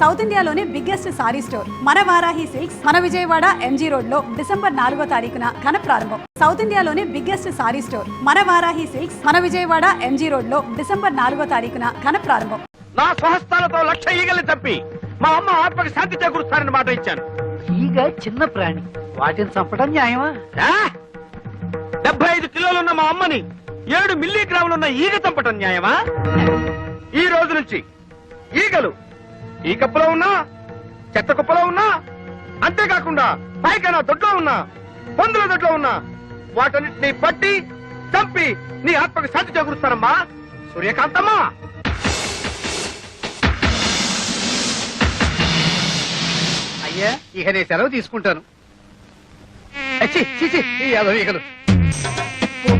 South ఇండియాలోనే biggest sorry store మన Varahi silks మన విజయవాడ ఎంజీ రోడ్ లో డిసెంబర్ 4వ తారీఖున ఘన ప్రారంభం. సౌత్ ఇండియాలోనే బిగ్గెస్ట్ సారీ స్టోర్ మన వారాహి సిల్క్స్ మన విజయవాడ ఎంజీ రోడ్ లో డిసెంబర్ 4వ తారీఖున ఘన ప్రారంభం. నా స్వహస్తాలతో 1,00,000 ఈగల్ని చంపి మా అమ్మ ఆత్మకి శాంతి చేకూరుస్తానని మాట ఇచ్చాను. ఈగ చిన్న ప్రాణి, వాటిని చంపడం న్యాయమా? 75 కిలోలున్న మా అమ్మని 7 మిల్లీగ్రాములున్న ఈగ చంపటం న్యాయమా? ఈ రోజు నుంచి ఈగలు ఈ కప్పులో ఉన్నా, చెత్త కుప్పలో ఉన్నా, అంతేకాకుండా పైకైనా దొడ్లో ఉన్నా, పందుల దొడ్లో ఉన్నా వాటన్నిటిని పట్టి చంపి నీ ఆత్మకి శాంతి చేకూరుస్తానమ్మా సూర్యకాంతమ్మా. అయ్యా, ఇక నేను సెలవు తీసుకుంటాను. ఈగలు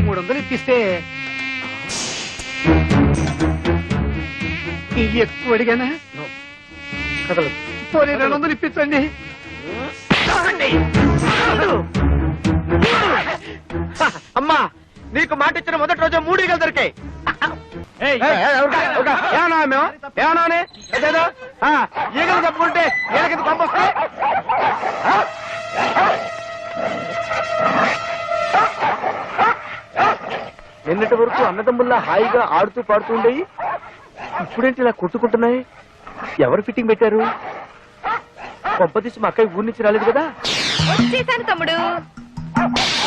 300 ఇప్పిస్తే ఇవి ఎక్కువ అడిగానా? కదలదు. పోనీ 200 ఇప్పించండి. అమ్మా, నీకు మాట ఇచ్చిన మొదటి రోజు 3 ఈగలు దొరికాయి. ఈగలు తప్పుకుంటే ఈగలకి పంపొస్తే నిన్నటి వరకు అన్నదమ్ముల్లా హాయిగా ఆడుతూ పాడుతూ ఉండేవి, ఇప్పుడేంటి ఇలా కొట్టుకుంటున్నాయి? ఎవరు ఫిట్టింగ్ పెట్టారు? కొంపదీసి మా అక్కయ్య ఊరి నుంచి రాలేదు కదా? వచ్చేసాను తమ్ముడు.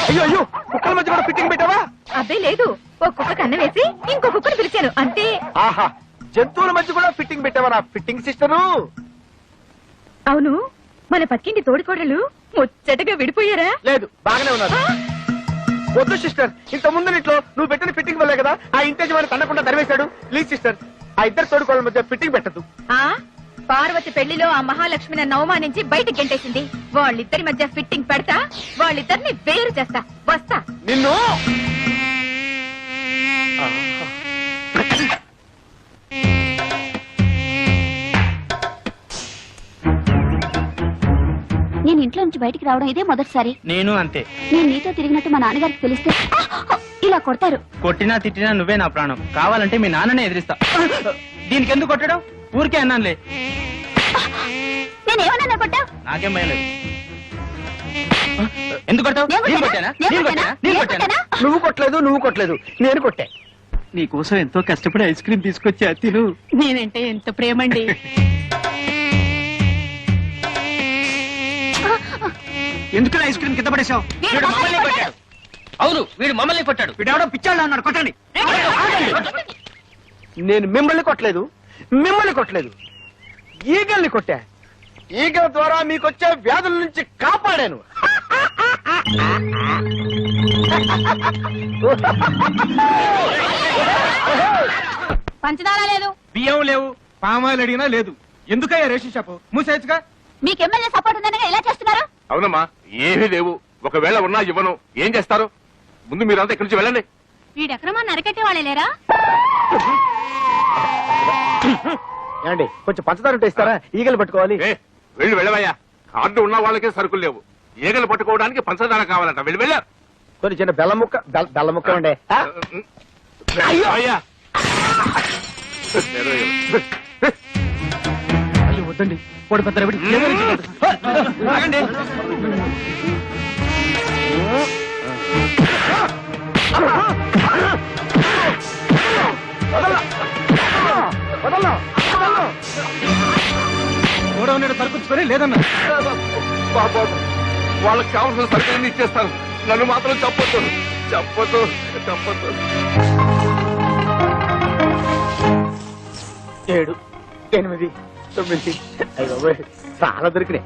అయ్యో అయ్యో, కుక్కల మధ్య కూడా ఫిట్టింగ్ పెట్టావా? అబ్బే లేదు, ఓ కుక్క కన్నం వేసి ఇంకో కుక్కను పిలిచాను అంతే. ఆహా, జంతువుల మధ్య కూడా ఫిట్టింగ్ పెట్టావా నా ఫిట్టింగ్ సిస్టరు? అవును, మన పక్కింటి తోడికోడలు ముచ్చటగా విడిపోయారా? లేదు, బాగానే ఉన్నారు. వద్దు సిస్టర్, ఇంత ముందు ఇంట్లో నువ్వు పెట్టిన ఫిట్టింగ్ వల్లే కదా ఆ ఇంటి వాడిని తన్నకుండా తరివేశాడు. ప్లీజ్ సిస్టర్, ఆ ఇద్దరు తోడుకోళ్ళ మధ్య ఫిట్టింగ్ పెట్టద్దు. ఆ పార్వతి పెళ్లిలో ఆ మహాలక్ష్మిని అవమానించి బయటికి గెంటేసింది. వాళ్ళిద్దరి మధ్య ఫిట్టింగ్ పెడతా, వాళ్ళిద్దరిని వేరు చేస్తా. వస్తా. నిన్ను నేను ఇంట్లో నుంచి బయటికి రావడం ఇదే మొదటిసారి. నేను అంతే. నేను నీతో తిరిగినట్టు మా నాన్నగారికి తెలిస్తే ఇలా కొడతారు. కొట్టినా తిట్టినా నువ్వే నా ప్రాణం. కావాలంటే మీ నాన్ననే ఎదిరిస్తా. దీనికి ఎందుకు కొట్టడం? ఊరికే అన్నానులే. నేనేమన్నా కొట్టా? నాకేం భయం లేదు. ఎందుకు కొట్టావు? నేను కొట్టానా? నేను కొట్టానా? నేను కొట్టానా? నువ్వు కొట్టలేదు, నువ్వు కొట్టలేదు, నేను కొట్టా. నీకోసం ఎంతో కష్టపడి ఐస్ క్రీమ్ తీసుకొచ్చా, తిను. నేనంటే ఎంత ప్రేమండి. ఎందుకు ఐస్ క్రీమ్ కింద పడేశావు? వీడు మమ్మల్ని కొట్టాడు. అవును, వీడు మమ్మల్ని కొట్టాడు. వీడెవడో పిచ్చాడు అన్నాడు, కొట్టండి. నేను మిమ్మల్ని కొట్టలేదు, మిమ్మల్ని కొట్టలేదు, ఈగల్ని కొట్టా. ఈగల ద్వారా మీకొచ్చే వ్యాధుల నుంచి కాపాడాను. పంచదార లేదు, బియ్యం లేవు, పామాయిల్ అడిగినా లేదు. ఎందుకయ్యా రేషన్ షాపు మూసేయచ్చుగా? మీకు ఎమ్మెల్యే సపోర్ట్ ఉందని ఎలా చేస్తున్నారు? అవునమ్మా, ఏమీ లేవు. ఒకవేళ ఉన్నా ఇవ్వను. ఏం చేస్తారు? ముందు మీరంతా ఇక్కడి నుంచి వెళ్ళండి. వీడెక్రమాన్ని అరకెట్టే వాళ్ళే లేరా? ఏమండి, కొంచెం పంచదార ఉంటే ఇస్తారా? ఈగలు పట్టుకోవాలి. వెళ్ళి వెళ్ళవయ్యా. కార్డు ఉన్న వాళ్ళకే సరుకులు లేవు. ఈగలు పట్టుకోవడానికి పంచదార కావాలంట. వెళ్ళి వెళ్ళారు. కొన్ని చిన్న బెల్ల ముక్క ఉండే. అయ్యా అయ్యో వద్దండి, కోడి పెద్ద ఆగండి. గోడౌన్ సరుకుచ్చుకొని లేదన్నా. బాబు, వాళ్ళకి కావాల్సిన సరుకులన్నీ ఇచ్చేస్తాను. నన్ను మాత్రం చెప్పొద్దు, చెప్పొద్దు, చెప్పొద్దు. 7, 8, 9. అయ్యో చాలా దొరికినాయి.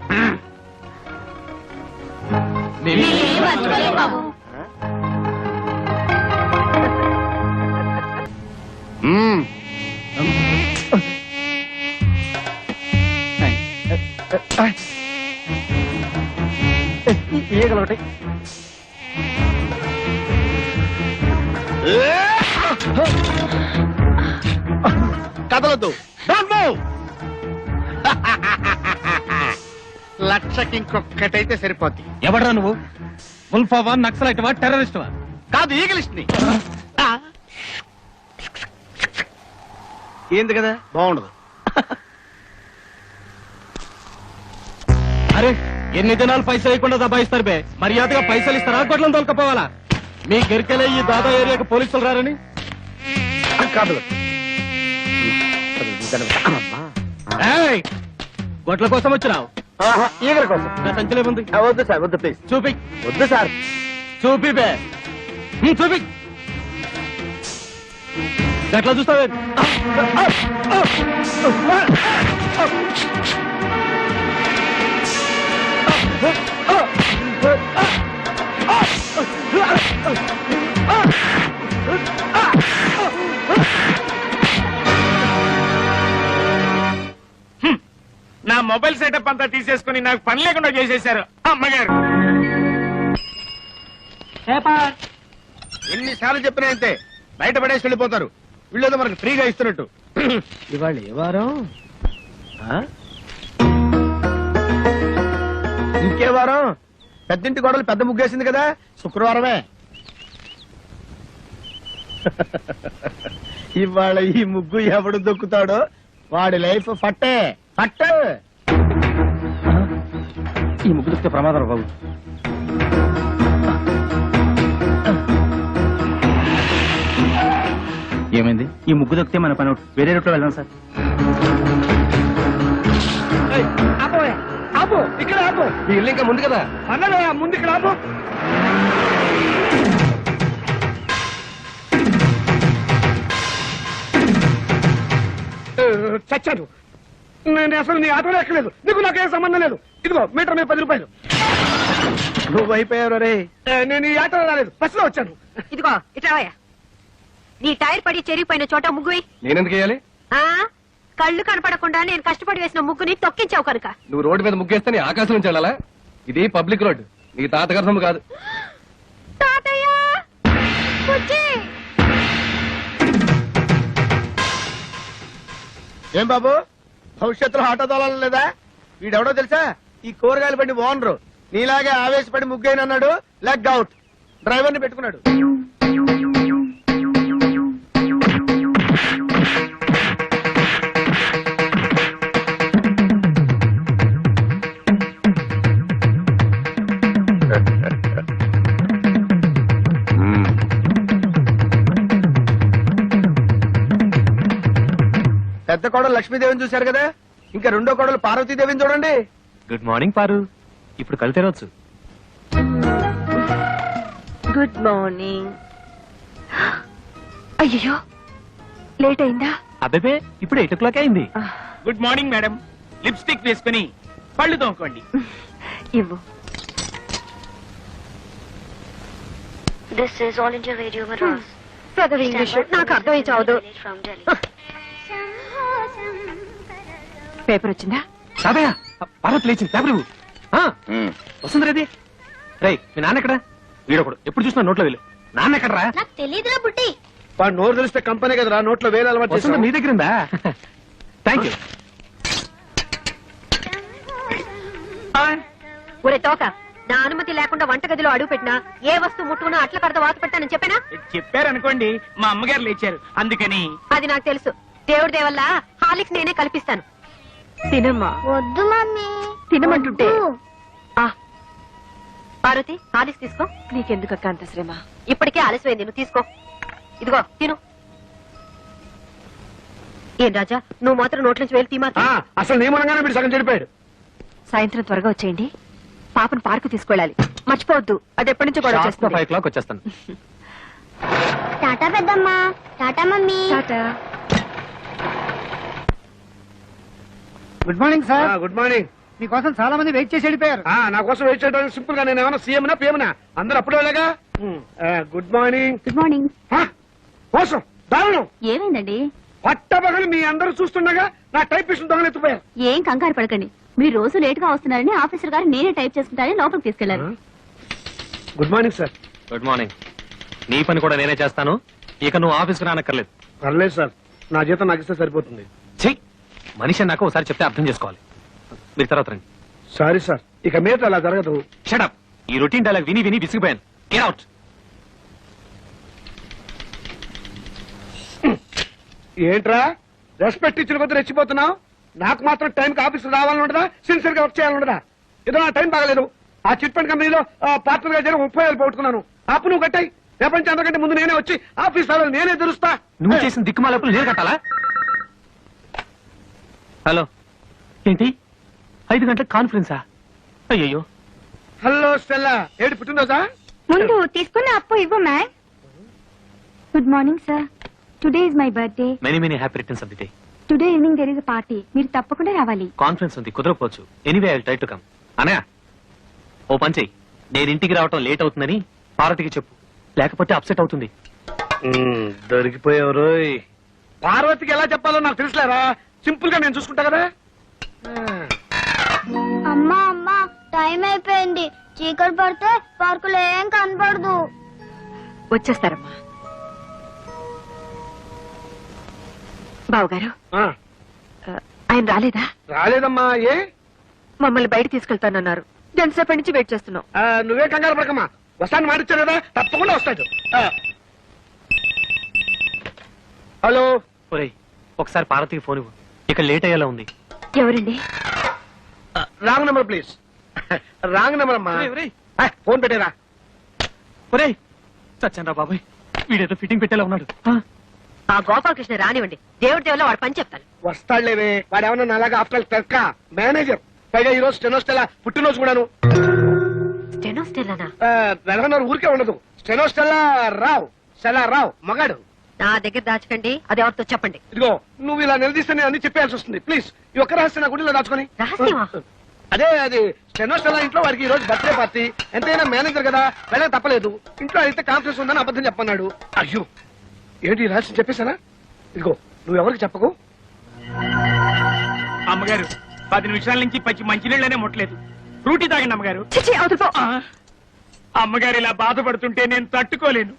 ఈగలు ఒకటి. కదలొద్దు. లక్షకి ఇంకొక్కటైతే సరిపోద్ది. ఎవడరా నువ్వు? ఉల్ఫావా, నక్సలైట్వా, టెర్రరిస్ట్వా? కాదు, ఈగలిస్ట్ ని. ఏంది కదా, బాగుండదు. అరే ఎన్ని దినాలు పైసలు ఇవ్వకుండా దబాయిస్తారు బే, మర్యాదగా పైసలు ఇస్తారా గొడ్లను తోలుకపోవాలా? మీ గెరికెలే ఈ దాదా ఏరియాకి పోలీసులు రారని. కాదు ఏయ్, గొడ్ల కోసం వచ్చినావు? ఈగల కోసం. నా సంచలే ఉంది, వద్దు సార్, వద్దు ప్లీజ్. చూపి. వద్దు సార్. చూపి బే, చూపి. ఎట్లా చూస్తావే? నా మొబైల్ సెటప్ అంతా తీసేసుకుని నాకు పని లేకుండా చేసేశారు అమ్మగారు. ఎన్నిసార్లు చెప్పినా అంతే, బయట పడేసి వెళ్ళిపోతారు. వీళ్ళేదో మనకు ఫ్రీగా ఇస్తున్నట్టు. ఇవాళ ఏ వారం? ఇంకే వారం? పెద్దింటి గొడవలు పెద్ద ముగ్గేసింది కదా, శుక్రవారమే. ఇవాళ ఈ ముగ్గు ఎవడు దొక్కుతాడో వాడి లైఫ్ ఫట్టే ఫట్టే. ఈ ముగ్గురు వస్తే ప్రమాదం బాబు. ఏమైంది? ఈ ముగ్గు దొక్కితే మన పని అవుట్. వేరే రూట్లో వెళ్దాం సార్. ఆపు, ఇక్కడ ఆపు. ఈ ఇల్లు ఇంకా ముందు కదా. అన్నదా ముందు ఇక్కడ ఆపు. చచ్చాను. నేను అసలు నీ ఆటోలో ఎక్కలేదు. నీకు నాకేం సంబంధం లేదు. ఇదిగో మీటర్ మీద 10 రూపాయలు. నువ్వు అయిపోయావు రే. నేను ఈ ఆటోలో రాలేదు, బస్సులో వచ్చాను. ఇదిగో ఇట్రావయ్యా. నీ టైర్ పడి చెరిగిపోయిన చోట ముగ్గువి. నేనెందుకు వేయాలి? కళ్ళు కనపడకుండా నేను కష్టపడి వేసిన ముగ్గుని తొక్కించావు కనుక. నువ్వు రోడ్డు మీద ముగ్గేస్తే నీ ఆకాశం నుంచి వెళ్ళాలా? ఇది పబ్లిక్ రోడ్, నీ తాతగారి సొమ్ము కాదు. తాతయ్య బుజ్జి. ఏం బాబు, భవిష్యత్తులో ఆటో తోలాలి లేదా? వీడెవడో తెలుసా? ఈ కూరగాయలు బండి ఓనరు. నీలాగే ఆవేశపడి ముగ్గైనన్నాడు, లెగ్ అవుట్. డ్రైవర్ని పెట్టుకున్నాడు. పెద్ద కోడలు లక్ష్మీదేవిని చూశారు కదా, ఇంకా రెండో కోడలు పార్వతీదేవిని చూడండి. గుడ్ మార్నింగ్ పారు. ఇప్పుడు కళ్ళు తెరవచ్చు. Good morning. అయ్యో లేట్ అయిందా? అబ్బే ఇప్పుడు 8 o'clock అయింది. Good morning madam. లిప్స్టిక్ వేసుకుని పళ్ళు తోముకోండి. ఇవ్వు. This is All India Radio Madras. పెద్దది ఇంగ్లీష్ నాకు అర్థమై చావదు. From Delhi. పేపర్ వచ్చిందా? తాతయ్య, పార్వతి లేచింది. పేపర్ ఇవ్వు. వస్తుంది రేది. రై, మీ నాన్న ఎక్కడ? వీడొకడు ఎప్పుడు చూసినా నోట్లో వెళ్ళు. నాన్న ఎక్కడరా? నాకు తెలీదురా బుట్టి. వాడు నోరు తెలిస్తే కంపెనీ కదరా, నోట్లో వేలు అలవాటు వస్తుంది చేస్తాం. నీ దగ్గర ఉందా? Thank you. ఒరే తోక, నా అనుమతి లేకుండా వంటగదిలో అడుగు పెట్టినా ఏ వస్తువు ముట్టుకున్నా అట్ల కడత వాత పెట్టానని చెప్పానా? చెప్పారనుకోండి, మా అమ్మగారు లేచారు అందుకని. అది నాకు తెలుసు. దేవుడి దేవల్ల హాలిక్స్ నేనే కల్పిస్తాను. తినమ్మా. వద్దు మమ్మీ. తినమంటుంటే. పార్వతి, హాలిక్స్ తీసుకో. నీకెందుకక్క అంత శ్రమ? ఇప్పటికే ఆలస్యమైంది, నువ్వు తీసుకో. ఇదిగో తిను. ఏం రాజా, నువ్వు మాత్రం నోట్ల నుంచి వేలు తీమా. అసలు నియమనంగానే వీడు సగం చెడిపోయాడు. సాయంత్రం త్వరగా వచ్చేయండి. పాపను పార్కు తీసుకెళ్ళాలి, మర్చిపోవద్దు. అది ఎప్పటి నుంచో గొడవ చేస్తుంది. 5 o'clock వచ్చేస్తాను. టాటా పెద్దమ్మా. Tata mummy. Tata. Good morning sir. Good morning. మీకోసం చాలా మంది వెయిట్ చేసి వెళ్ళిపోయారు. నా కోసం వెయిట్ చేయడానికి సింపుల్ గా నేను ఏమైనా సీఎంనా పిఎంనా? అందరూ అప్పుడే వెళ్ళగా. Good morning. Good morning. కోసం దారుణం. ఏమైందండి? పట్టబగలు మీ అందరూ చూస్తుండగా నా టైపిస్ట్ దొంగలెత్తిపోయారు. ఏం కంగారు పడకండి. మీరు రోజు లేట్ గా వస్తున్నారని ఆఫీసర్ గారు నేనే టైప్ చేసుకుంటారని లోపలికి తీసుకెళ్లారు. Good morning sir. Good morning. నీ పని కూడా నేనే చేస్తాను. ఇక నువ్వు ఆఫీస్కి రానక్కర్లేదు. పర్లేదు సార్, నా జీతం నాకు ఇస్తే సరిపోతుంది. చెయ్యి. మనిషి నాకు ఒకసారి చెప్తే అర్థం చేసుకోవాలి. మీరు తర్వాత రండి. సారీ సార్, ఇక మీద అలా జరగదు. షటప్. ఈ రొటీన్ డైలాగ్ విని విని విసిగిపోయాను. Get out. ఏంట్రా రెస్పెక్ట్ ఇచ్చిన కొద్ది రెచ్చిపోతున్నావు? నాకు మాత్రం టైంకి ఆఫీస్ రావాలని ఉండదా? సిన్సియర్ గా వర్క్ చేయాలని ఉండదా? ఏదో నా టైం బాగలేదు. ఆ చిట్ ఫండ్ కంపెనీలో పార్ట్నర్ గా చేరి 30,000 పోగొట్టుకున్నాను. అప్పు నువ్వు కట్టాయి. రేపటి అందరికంటే ముందు నేనే వచ్చి ఆఫీస్ తాళాలు నేనే తెరుస్తా. నువ్వు చేసిన దిక్కుమాలప్పుడు నేను కట్టాలా? హలో, ఏంటి 5 గంటల కాన్ఫరెన్సా? అయ్యయ్యో. హలో స్టెల్లా, ఏడు పుట్టినరోజా? ముందు తీసుకున్న అప్పు ఇవ్వు ma'am. Good morning sir, today is my birthday. Many many happy returns of the day. Today evening there is a party, మీరు తప్పకుండా రావాలి. కాన్ఫరెన్స్ ఉంది, కుదరకపోవచ్చు. Anyway I will try to come. Anaya, ఓ పని చెయ్యి, నేను ఇంటికి రావటం లేట్ అవుతుందని పార్వతికి చెప్పు, లేకపోతే అప్సెట్ అవుతుంది. దొరికిపోయావు. పార్వతికి ఎలా చెప్పాలో నాకు తెలుసులేరా, సింపుల్ గా నేను చూసుకుంటా కదా. అమ్మా అమ్మా, టైం అయిపోయింది. చీకటి పడితే పార్కులో ఏం కనపడదు. వచ్చేస్తారమ్మా. బావగారు, ఆ, ఆయన రాలేదా? రాలేదమ్మా. ఏ? మమ్మల్ని బయట తీసుకెళ్తానన్నారు. ఎంతసేపటి నుంచి వెయిట్ చేస్తున్నాం. నువ్వే కంగారు పడకమ్మా, వస్తాను మాటిచ్చారు కదా, తప్పకుండా వస్తాడు. హలో. ఒరేయ్, ఒకసారి పార్వతికి ఫోన్ ఇవ్వు, ఇక లేట్ అయ్యేలా ఉంది. ఎవరండి? Wrong number please. Wrong number అమ్మా. ఒరేయ్, ఫోన్ పెట్టేరా. ఒరేయ్, చచ్చాను రా బాబాయ్, వీడేదో ఫిట్టింగ్ పెట్టేలా ఉన్నాడు. ఆ గోపాలకృష్ణ రానివ్వండి, దేవుడి దేవులో వాడు పని చెప్తాను. వస్తాడులేవే, వాడు ఏమన్నా నాలాగా ఆఫ్టర్ పెక్క మేనేజర్. పైగా ఈ రోజు స్టెనోస్టెలా పుట్టినరోజు కూడాను. స్టెనోస్టెల్లానా? వెనకన్నారు ఊరికే ఉండదు. స్టెనోస్టెలా రావు, స్టెలా రావు మగాడు. నా దగ్గర దాచకండి, అది ఎవరితో చెప్పండి. ఇదిగో నువ్వు ఇలా నిలదీస్తే నేను అన్ని చెప్పేయాల్సి వస్తుంది. ప్లీజ్ ఈ ఒక్క రహస్యం నా గుడిలో దాచుకొని. రహస్యమా? అదే అది స్టెనోస్టెలా ఇంట్లో వాడికి ఈ రోజు బర్త్డే పార్టీ. ఎంతైనా మేనేజర్ కదా, వెళ్ళక తప్పలేదు. ఇంట్లో అయితే కాన్ఫరెన్స్ ఉందని అబద్ధం చెప్పన్నాడు. అయ్యో, ఏంటి ఈ రహస్యం చెప్పేశానా? ఇదిగో నువ్వు ఎవరికి చెప్పకు. అమ్మగారు 10 నిమిషాల నుంచి పచ్చి మంచినీళ్ళనే ముట్టలేదు. ఫ్రూటీ తాగండి అమ్మగారు. చిచి, అవతల పో. అమ్మగారు ఇలా బాధపడుతుంటే నేను తట్టుకోలేను.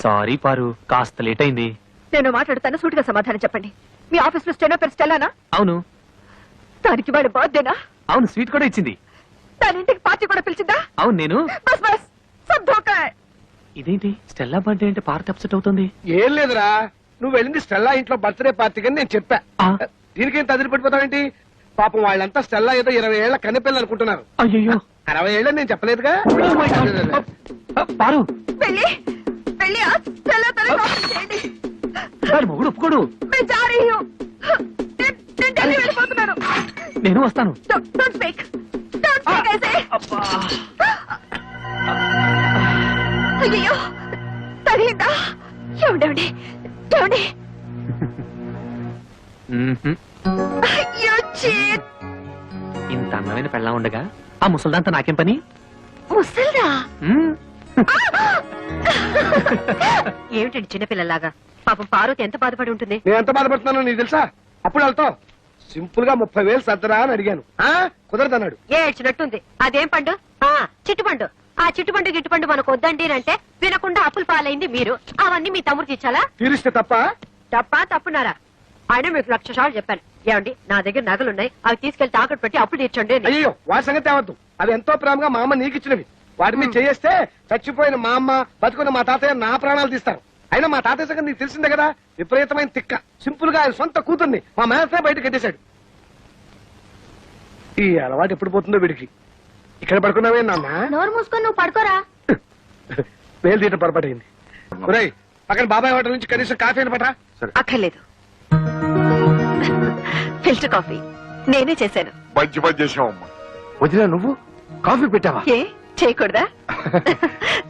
సారీ పారు, కాస్త లేట్ అయింది. నేను మాట్లాడుతాను, సూటిగా సమాధానం చెప్పండి. మీ ఆఫీస్ లో స్టెనో పేరు స్టెల్లానా? అవును. దానికి వాడి బర్త్డేనా? అవును, స్వీట్ కూడా ఇచ్చింది. దాని ఇంటికి పార్టీ కూడా పిలిచిందా? అవును, నేను. బస్ బస్, సబ్ ధోకా హై. ఇదేంటి స్టెల్లా బర్త్డే అంటే పార్టీ అప్సెట్ అవుతుంది? ఏం లేదురా, నువ్వు వెళ్ళింది స్టెల్లా ఇంట్లో బర్త్డే పార్టీ అని నేను చెప్పా. ఆ. దీనికేం తదిరి పడిపోతావేంటి? పాపం వాళ్ళంతా స్టెల్లా ఏదో 20 ఏళ్ల కన్నెపిల్లలు అనుకుంటున్నారు. అయ్యో, 60 ఏళ్ళని నేను చెప్పలేదుగా. పారు, వెళ్ళి వెళ్ళి ఆ స్టెల్లా తల కాపీ చేయండి. వాడి మొగుడు ఒప్పుకోడు. मैं जा रही हूँ. నేను ఢిల్లీ వెళ్ళిపోతున్నాను. నేను వస్తాను. Don't speak. Don't speak ऐसे. అయ్యో, తగిలిందా? ఏమండి ఏమండి? అయ్యో, చీట్. ఇంత అందమైన పెళ్ళా ఉండగా ఆ ముసల్దాంతా నాకేం పని? ముసల్దా? మ్మ్. ఏమిటండి చిన్నపిల్లలాగా? పాపం పార్వతి ఎంత బాధపడి ఉంటుంది. నేను ఎంత బాధపడుతున్నానో నీకు తెలుసా? అప్పుడు వెళ్తావు సింపుల్ గా 30,000 సర్దరా అని అడిగాను. కుదరదన్నాడు. ఏడ్చినట్టుంది. అదేం పండు? చిట్టుపండు. ఆ చిట్టుపండు గిట్టుపండు మనకు వద్దండి అంటే వినకుండా అప్పులు పాలైంది మీరు. అవన్నీ మీ తమ్ముడు ఇచ్చాలా? తీరిస్తే తప్ప. తప్పా తప్పున్నారా? ఆయన మీకు 1,00,000 సార్లు చెప్పాను. ఏమండి, నా దగ్గర నగలున్నాయి, అవి తీసుకెళ్లి తాకట్టు పెట్టి అప్పులు తీర్చండి అని. అయ్యో, వాడి సంగతి తేవద్దు. అవి ఎంతో ప్రేమగా మా అమ్మ నీకు ఇచ్చినవి. వాటి మీద చేస్తే చచ్చిపోయిన మా అమ్మ, బతుకున్న మా తాతయ్య నా ప్రాణాలు తీస్తారు. అయినా మా తాతయ్య సంగతి నీకు తెలిసిందే కదా, విపరీతమైన తిక్క. సింపుల్ గా ఆయన సొంత కూతుర్ని మా మేనసే బయట కట్టేశాడు. ఈ అలవాటు ఎప్పుడు పోతుందో వీడికి. ఇక్కడ పడుకున్నావే నాన్న? నోరు మూసుకొని నువ్వు పడుకోరా. వేలు తీయటం పొరపాటైంది. ఒరేయ్, పక్కన బాబాయ్ హోటల్ నుంచి కనీసం కాఫీ అని పట్రా. అక్కర్లేదు. ఫిల్టర్ కాఫీ నేనే చేశాను. మంచి పని చేసావమ్మా. వదిలే, నువ్వు కాఫీ పెట్టావా? ఏ చేయకూడదా?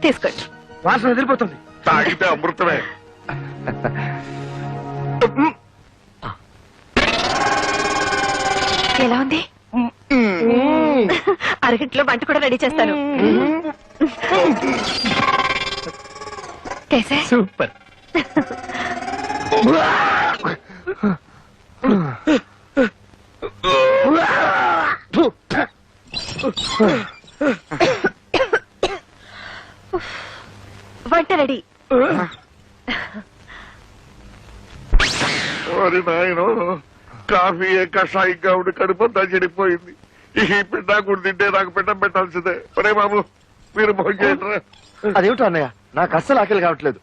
తీసుకోండి. వాసన వదిలిపోతుంది. తాగితే అమృతమే. ఎలా ఉంది? అరగంటలో వంట కూడా రెడీ చేస్తాను. కేసే? సూపర్. వంట రెడీ. ఓరి నాయనో, కాఫీ కషాయంగా ఉండి కడుపంతా చెడిపోయింది. ఈ పిండాకుడు తింటే నాకు పిండం పెట్టాల్సిందే. ఒరే బాబు, మీరు భోజనం. అదేమిటో అన్నయ్య, నాకు అస్సలు ఆకలి కావట్లేదు.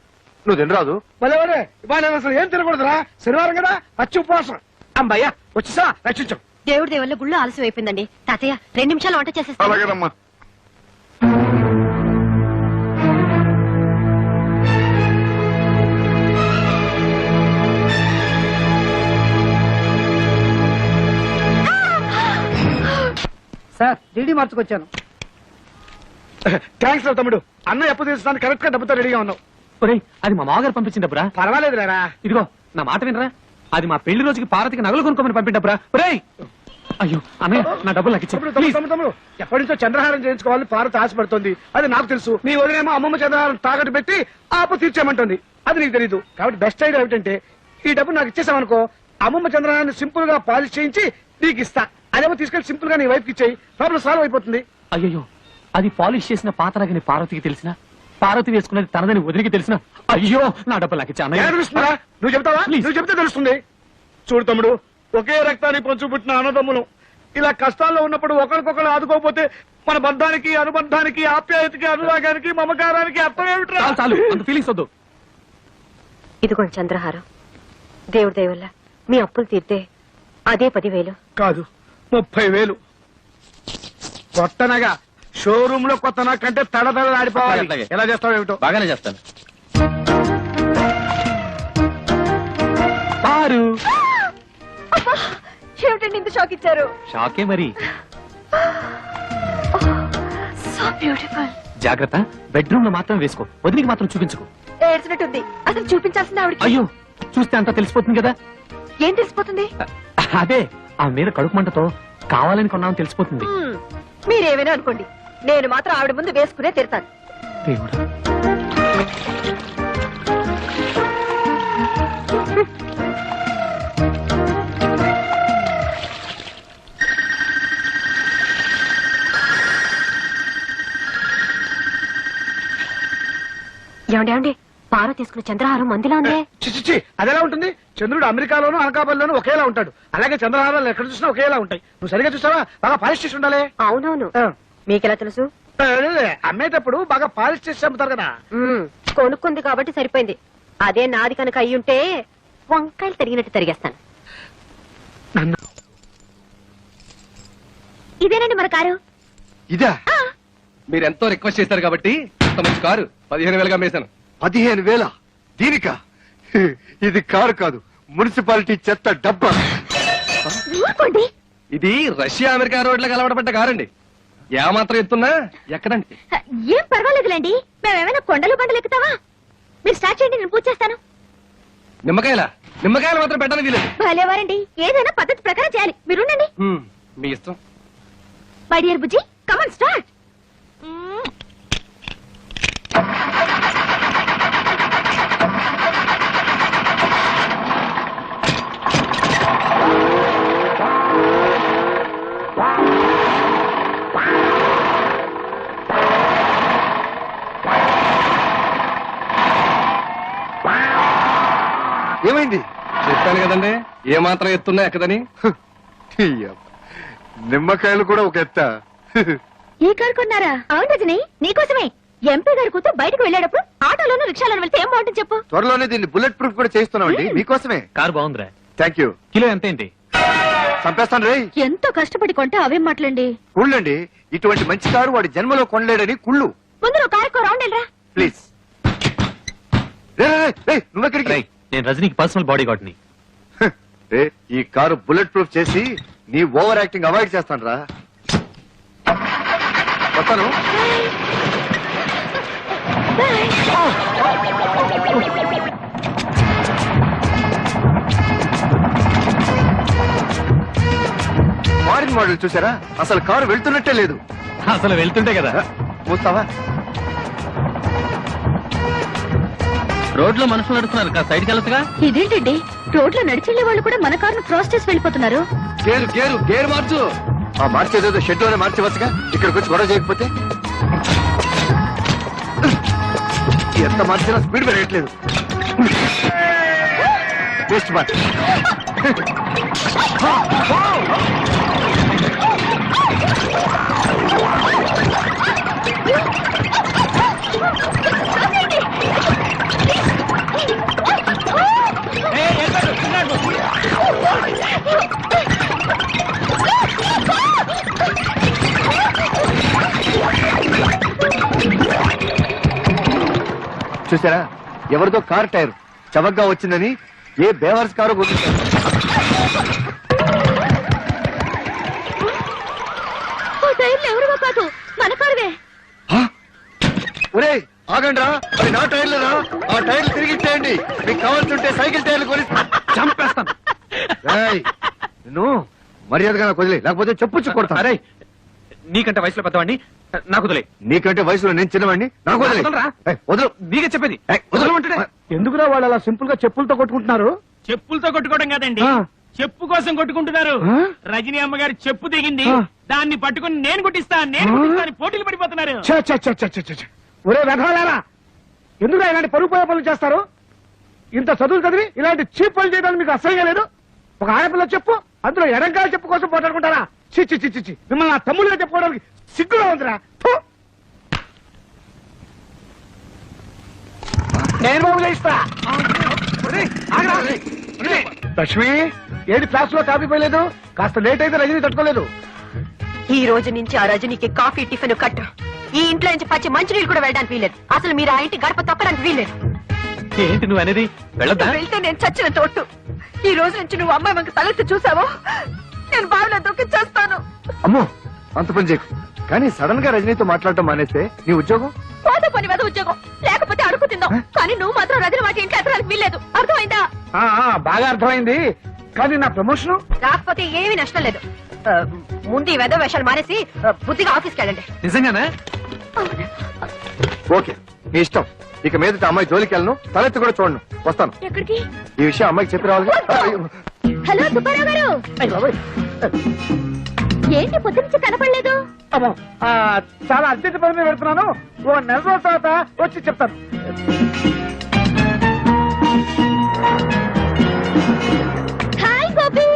నువ్వు తినరాదు. భలేవరే ఇవాళ నేను అసలు ఏం తినకూడదురా, శనివారం కదా, పచ్చి ఉపవాసం. అమ్మయ్యా వచ్చేసా, రక్షించాం. దేవుడి దేవుళ్ళ గుళ్ళు ఆలస్యం అయిపోయిందండి. తాతయ్య 2 నిమిషాలు వంట చేసేస్తాను. అలాగేనమ్మా. Sir DD మార్చుకొచ్చాను. థ్యాంక్స్ రా తమ్ముడు. అన్న ఎప్పుడు తీసుకోవడానికి కరెక్ట్ గా డబ్బుతో రెడీగా ఉన్నావు. ఒరేయ్ అది మా మామగారు పంపించిన డబ్బురా. పర్వాలేదు లేరా. ఇదిగో నా మాట వినరా, అది మా పెళ్లి రోజుకి పార్వతికి నగలు కొనుక్కోమని పంపిన డబ్బురా. ఒరేయ్ అయ్యో అన్నయ్య నా డబ్బులు నాకు ఇచ్చే. తమ్ముడు ఎప్పటి నుంచో చంద్రహారం చేయించుకోవాలి పార్వతి ఆశపడుతుంది. అది నాకు తెలుసు. నీ వదిలేమో అమ్మమ్మ చంద్రహారం తాకట్టు పెట్టి ఆపు తీర్చేయమంటుంది. అది నీకు తెలీదు. కాబట్టి బెస్ట్ ఐడియా ఏమిటంటే ఈ డబ్బు నాకు ఇచ్చేసామనుకో, అమ్మమ్మ చంద్రహారాన్ని సింపుల్ గా పాలిష్ చేయించి నీకు ఇస్తా. అదేమో తీసుకెళ్లి సింపుల్ గా నీ వైఫ్ కి ఇచ్చేయి, ప్రాబ్లం సాల్వ్ అయిపోతుంది. అయ్యో అది పాలిష్ చేసిన పాతరగని పార్వతికి తెలిసిన, పార్వతి వేసుకున్నది తనదని వదిలికి తెలిసిన, అయ్యో నా డబ్బులు నాకు ఇచ్చే అన్నయ్య. తెలుస్తుందా? నువ్వు చెప్తావా? నువ్వు చెప్తే తెలుస్తుంది. చూడు తమ్ముడు, ఒకే రక్తాన్ని పంచు పుట్టిన అన్నదమ్ములు ఇలా కష్టాల్లో ఉన్నప్పుడు ఒకరికొకరు ఆదుకోకపోతే మన బంధానికి, అనుబంధానికి, ఆప్యాయతకి, అనురాగానికి, మమకారానికి అర్థం ఏమిట్రా? చాలు చాలు అంత ఫీలింగ్స్ వద్దు. ఇదిగోండి చంద్రహారం. దేవుడి దేవుళ్ళ మీ అప్పులు తీర్తే అదే 10,000. కాదు 30,000. కొత్తనగా షోరూమ్ లో కొత్త నాకంటే తడతడలాడిపోవాలి. అలాగే. ఎలా చేస్తావు ఏమిటో. బాగానే చేస్తాను. పారు ఏమిటండి ఇంత షాక్ ఇచ్చారు? షాకే మరి. So beautiful. జాగ్రత్త, బెడ్రూమ్ లో మాత్రం వేసుకో, వదిలికి మాత్రం చూపించుకో. ఏడ్చినట్టుంది. అసలు చూపించాల్సింది ఆవిడకి. అయ్యో చూస్తే అంతా తెలిసిపోతుంది కదా. ఏం తెలిసిపోతుంది? అదే ఆ మీద కడుపు మంటతో కావాలని కొన్నామని తెలిసిపోతుంది. మీరేమైనా అనుకోండి, నేను మాత్రం ఆవిడ ముందు వేసుకునే తిడతాను. దేవుడా ఏమండి పార తీసుకున్న చంద్రహారం మందిలా ఉందే. చిచ్చి అదెలా ఉంటుంది? చంద్రుడు అమెరికాలోను అనకాపల్లిలోను ఒకేలా ఉంటాడు. అలాగే చంద్రహారాలు ఎక్కడ చూసినా ఒకేలా ఉంటాయి. నువ్వు సరిగా చూసావా? బాగా పాలిష్ చేసి ఉండాలి. అవునవును. ఆ. మీకెలా తెలుసు? అమ్మేటప్పుడు బాగా పాలిష్ చేసి అమ్ముతారు కదా. కొనుక్కుంది కాబట్టి సరిపోయింది. అదే నాది కనుక అయ్యుంటే వంకాయలు తరిగినట్టు తరిగేస్తాను. ఇదేనండి మన కారు. ఇదా? మీరెంతో రిక్వెస్ట్ చేశారు కాబట్టి ఇంత మంచి కారు 15,000గా మేసాను. 15,000 దీనికా? ఇది కారు కాదు, మున్సిపాలిటీ చెత్త డబ్బా. ఊరుకోండి. ఇది రష్యా అమెరికా రోడ్లకు అలవాటుపడ్డ కారండి. ఏమాత్రం ఎత్తున్నా ఎక్కడండి. ఏం పర్వాలేదులేండి. మేమేమైనా కొండలు బండలు ఎక్కుతావా? మీరు స్టార్ట్ చేయండి, నేను పూజ చేస్తాను. నిమ్మకాయలు మాత్రం పెట్టడానికి వీలేదు. భలేవారండి, ఏదైనా పద్ధతి ప్రకారం చేయాలి. మీరుండండి. మీ ఇష్టం. My dear Bujji, come on start. ఏమైంది? చెప్పాను కదండి, ఏమాత్రం ఎత్తున్నా ఎక్కదని. నిమ్మకాయలు కూడా ఒక ఎత్త. ఈ కారు కొన్నారా? అవును రజని, నీకోసమే. ఎంపీ గారి కూతురు బయటకు వెళ్ళేటప్పుడు ఆటోలోనూ రిక్షాలోనూ వెళ్తే ఏం బాగుంటుంది చెప్పు. త్వరలోనే దీన్ని బుల్లెట్ ప్రూఫ్ కూడా చేస్తున్నామండి మీకోసమే. కారు బాగుందిరా. Thank you. కిలో ఎంత ఏంటి? చంపేస్తాను రే. ఎంతో కష్టపడి కొంటే అవేం మాట్లాడండి. కుళ్ళండి, ఇటువంటి మంచి కారు వాడి జన్మలో కొనలేడని కుళ్ళు. ముందు నువ్వు కారుకో రౌండ్ వెళ్ళరా. ప్లీజ్. నువ్వెక్కడికి? రేయ్, నేను రజనీకి పర్సనల్ బాడీ గార్డ్ ని. ఈ కారు బుల్లెట్ ప్రూఫ్ చేసి నీ ఓవర్ యాక్టింగ్ అవాయిడ్ చేస్తాను రా. వస్తాను. ఫారిన్ మోడల్ చూసారా? అసలు కారు వెళ్తున్నట్టే లేదు. అసలు వెళ్తుంటే కదా. చూస్తావా? రోడ్ లో మనుషులు నడుస్తున్నారు, సైడ్కి వెళ్ళొచ్చుగా. ఇదేంటండి, రోడ్లో నడిచెళ్లే వాళ్ళు కూడా మన కారును క్రాస్ చేసి వెళ్ళిపోతున్నారు. గేరు మార్చు. మార్చేదేదో షెడ్ లోనే మార్చవచ్చుగా, ఇక్కడికి వచ్చి గొడవ చేయకపోతే. ఎంత మార్చినా స్పీడ్ పెరగట్లేదు. Best March. చూసారా ఎవరిదో కార్ టైర్ చవకగా వచ్చిందని ఏ బేవర్స్ కారు గుర్తించారు. ఎవరివో కాదు మన కారువే. ఒరే ఆగండి రా, అది నా టైర్లేనా? ఆ టైర్లు తిరిగి ఇచ్చేయండి. మీకు కావాల్సింటే సైకిల్ టైర్లు కొని చంపేస్తాను. నువ్వు మర్యాదగా నాకు వదిలే, లేకపోతే చెప్పు కొడతా. అరే నీకంటే వయసులో పెద్దవాడిని, నాకు వదిలే. నీకంటే వయసులో నేను చిన్నవాడిని, నాకు వదిలే. వదలరా? వదలు. నీకే చెప్పేది. వదలమంటే ఎందుకురా వాళ్ళు అలా సింపుల్ గా చెప్పులతో కొట్టుకుంటున్నారు? చెప్పులతో కొట్టుకోవడం కాదండి, ఆ. చెప్పు కోసం కొట్టుకుంటున్నారు. ఆ? రజనీ అమ్మగారు చెప్పు దిగింది, ఆ. దాన్ని పట్టుకుని నేను కుట్టిస్తా అని పోటీలు పడిపోతున్నారు. ఛ, ఛ, ఛ, ఛ, ఛ, ఛ, ఛ. ఒరే వెధవలారా, ఎందుకు ఇలాంటి పరుగు పోయే పనులు చేస్తారు? ఇంత చదువులు చదివి ఇలాంటి చీప్ పనులు చేయడానికి మీకు అసహ్యంగా లేదు? ఒక ఆడపిల్ల చెప్పు, అందులో ఎడంకాల చెప్పు కోసం పోటాడుకుంటారా? చిచ్చి చిచ్చి చిచ్చి, మిమ్మల్ని నా తమ్ముళ్ళగా చెప్పుకోవడానికి సిగ్గుగా ఉందిరా. ఫు. నేను బాబులే ఇస్తా. లక్ష్మి, ఏది క్లాస్ లో కాపీ పోయలేదు? కాస్త లేట్ అయితే రజనీ తట్టుకోలేదు. ఈ రోజు నుంచి ఆ రజనీకి కాఫీ టిఫిన్ కట్టు. ఈ ఇంట్లో నుంచి పచ్చి మంచినీళ్ళు కూడా వెళ్ళడానికి వీలేదు. అసలు మీరు ఆ ఇంటి గడప తొక్కడానికి వీలేదు. ఏంటి నువ్వు అనేది? వెళ్ళొద్దా? వెళ్తే నేను చచ్చిన తోటు. ఈ రోజు నుంచి నువ్వు అమ్మాయి మనకు తలెత్తి చూసావో నేను బావిలో దొక్కి చేస్తాను. అమ్మో అంత పని చేయకు. కానీ సడన్ గా రజనీతో మాట్లాడటం మానేస్తే నీ ఉద్యోగం పోతే పని మీద ఉద్యోగం, లేకపోతే అడుగు తిందాం. కానీ నువ్వు మాత్రం రజని మాట ఇంట్లో ఎత్తడానికి వీల్లేదు. అర్థమైందా? బాగా అర్థమైంది. కానీ నా ప్రమోషన్ రాకపోతే ఏమీ నష్టం లేదు. ముందు ఈ వెధ వేషాలు మానేసి బుద్ధిగా ఆఫీస్కి వెళ్ళండి. నిజంగానా? ఓకే నీ ఇష్టం. ఇక మీదట అమ్మాయి జోలికి వెళ్ళను, తలెత్తి కూడా చూడను. వస్తాను. ఎక్కడికి? ఈ విషయం అమ్మాయికి చెప్పి రావాలి. హలో సుబ్బారావు గారు, ఏంటి పొద్దు నుంచి కనపడలేదు? చాలా అర్జెంట్ పని మీద పెడుతున్నాను. ఓ నెల రోజుల తర్వాత వచ్చి చెప్తాను. హాయ్ గోపి.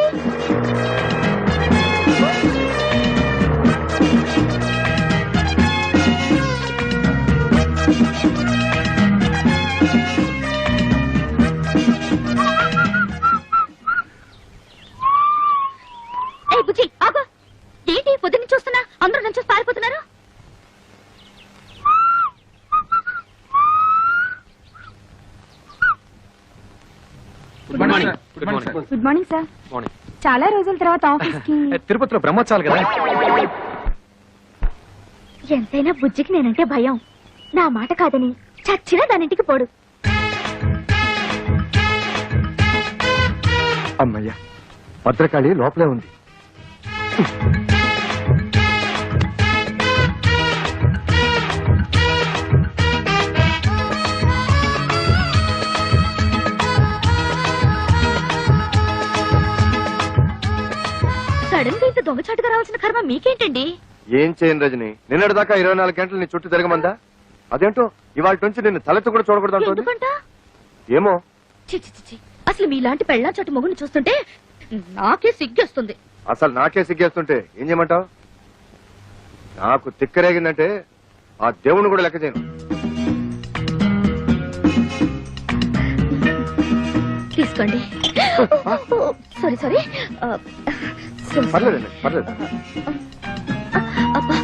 ఏ బుజ్జి ఆగు. ఏంటి పొద్దున్న చూస్తున్నా అందరూ నుంచి పారిపోతున్నారు? Good morning. Good morning. Good morning sir. Morning. చాలా రోజుల తర్వాత ఆఫీస్ కి. తిరుపతిలో బ్రహ్మోత్సవాలు కదా. ఎంతైనా బుజ్జికి నేనంటే భయం. నా మాట కాదని చచ్చినా దానింటికి పోడు. అమ్మయ్యా భద్రకాళి లోపలే ఉంది. సడన్ గా ఇంత దొంగచాటుగా రావాల్సిన కర్మ మీకేంటండి? ఏం చేయను రజని, నిన్నటి దాకా 24 గంటలు నీ చుట్టూ తిరగమందా? అదేంటో ఇవాళ నుంచి నిన్ను తలెత్తు కూడా చూడకూడదు అంటుంది. ఎందుకంట? ఏమో. చి అసలు మీలాంటి పెళ్ళా చట్టు మొగుని చూస్తుంటే నాకే సిగ్గేస్తుంది. అసలు నాకే సిగ్గేస్తుంటే ఏం చేయమంటావు? నాకు తిక్కరేగిందంటే ఆ దేవుని కూడా లెక్క చేయను. తీసుకోండి. Sorry sorry. పర్లేదండి పర్లేదు. అబ్బా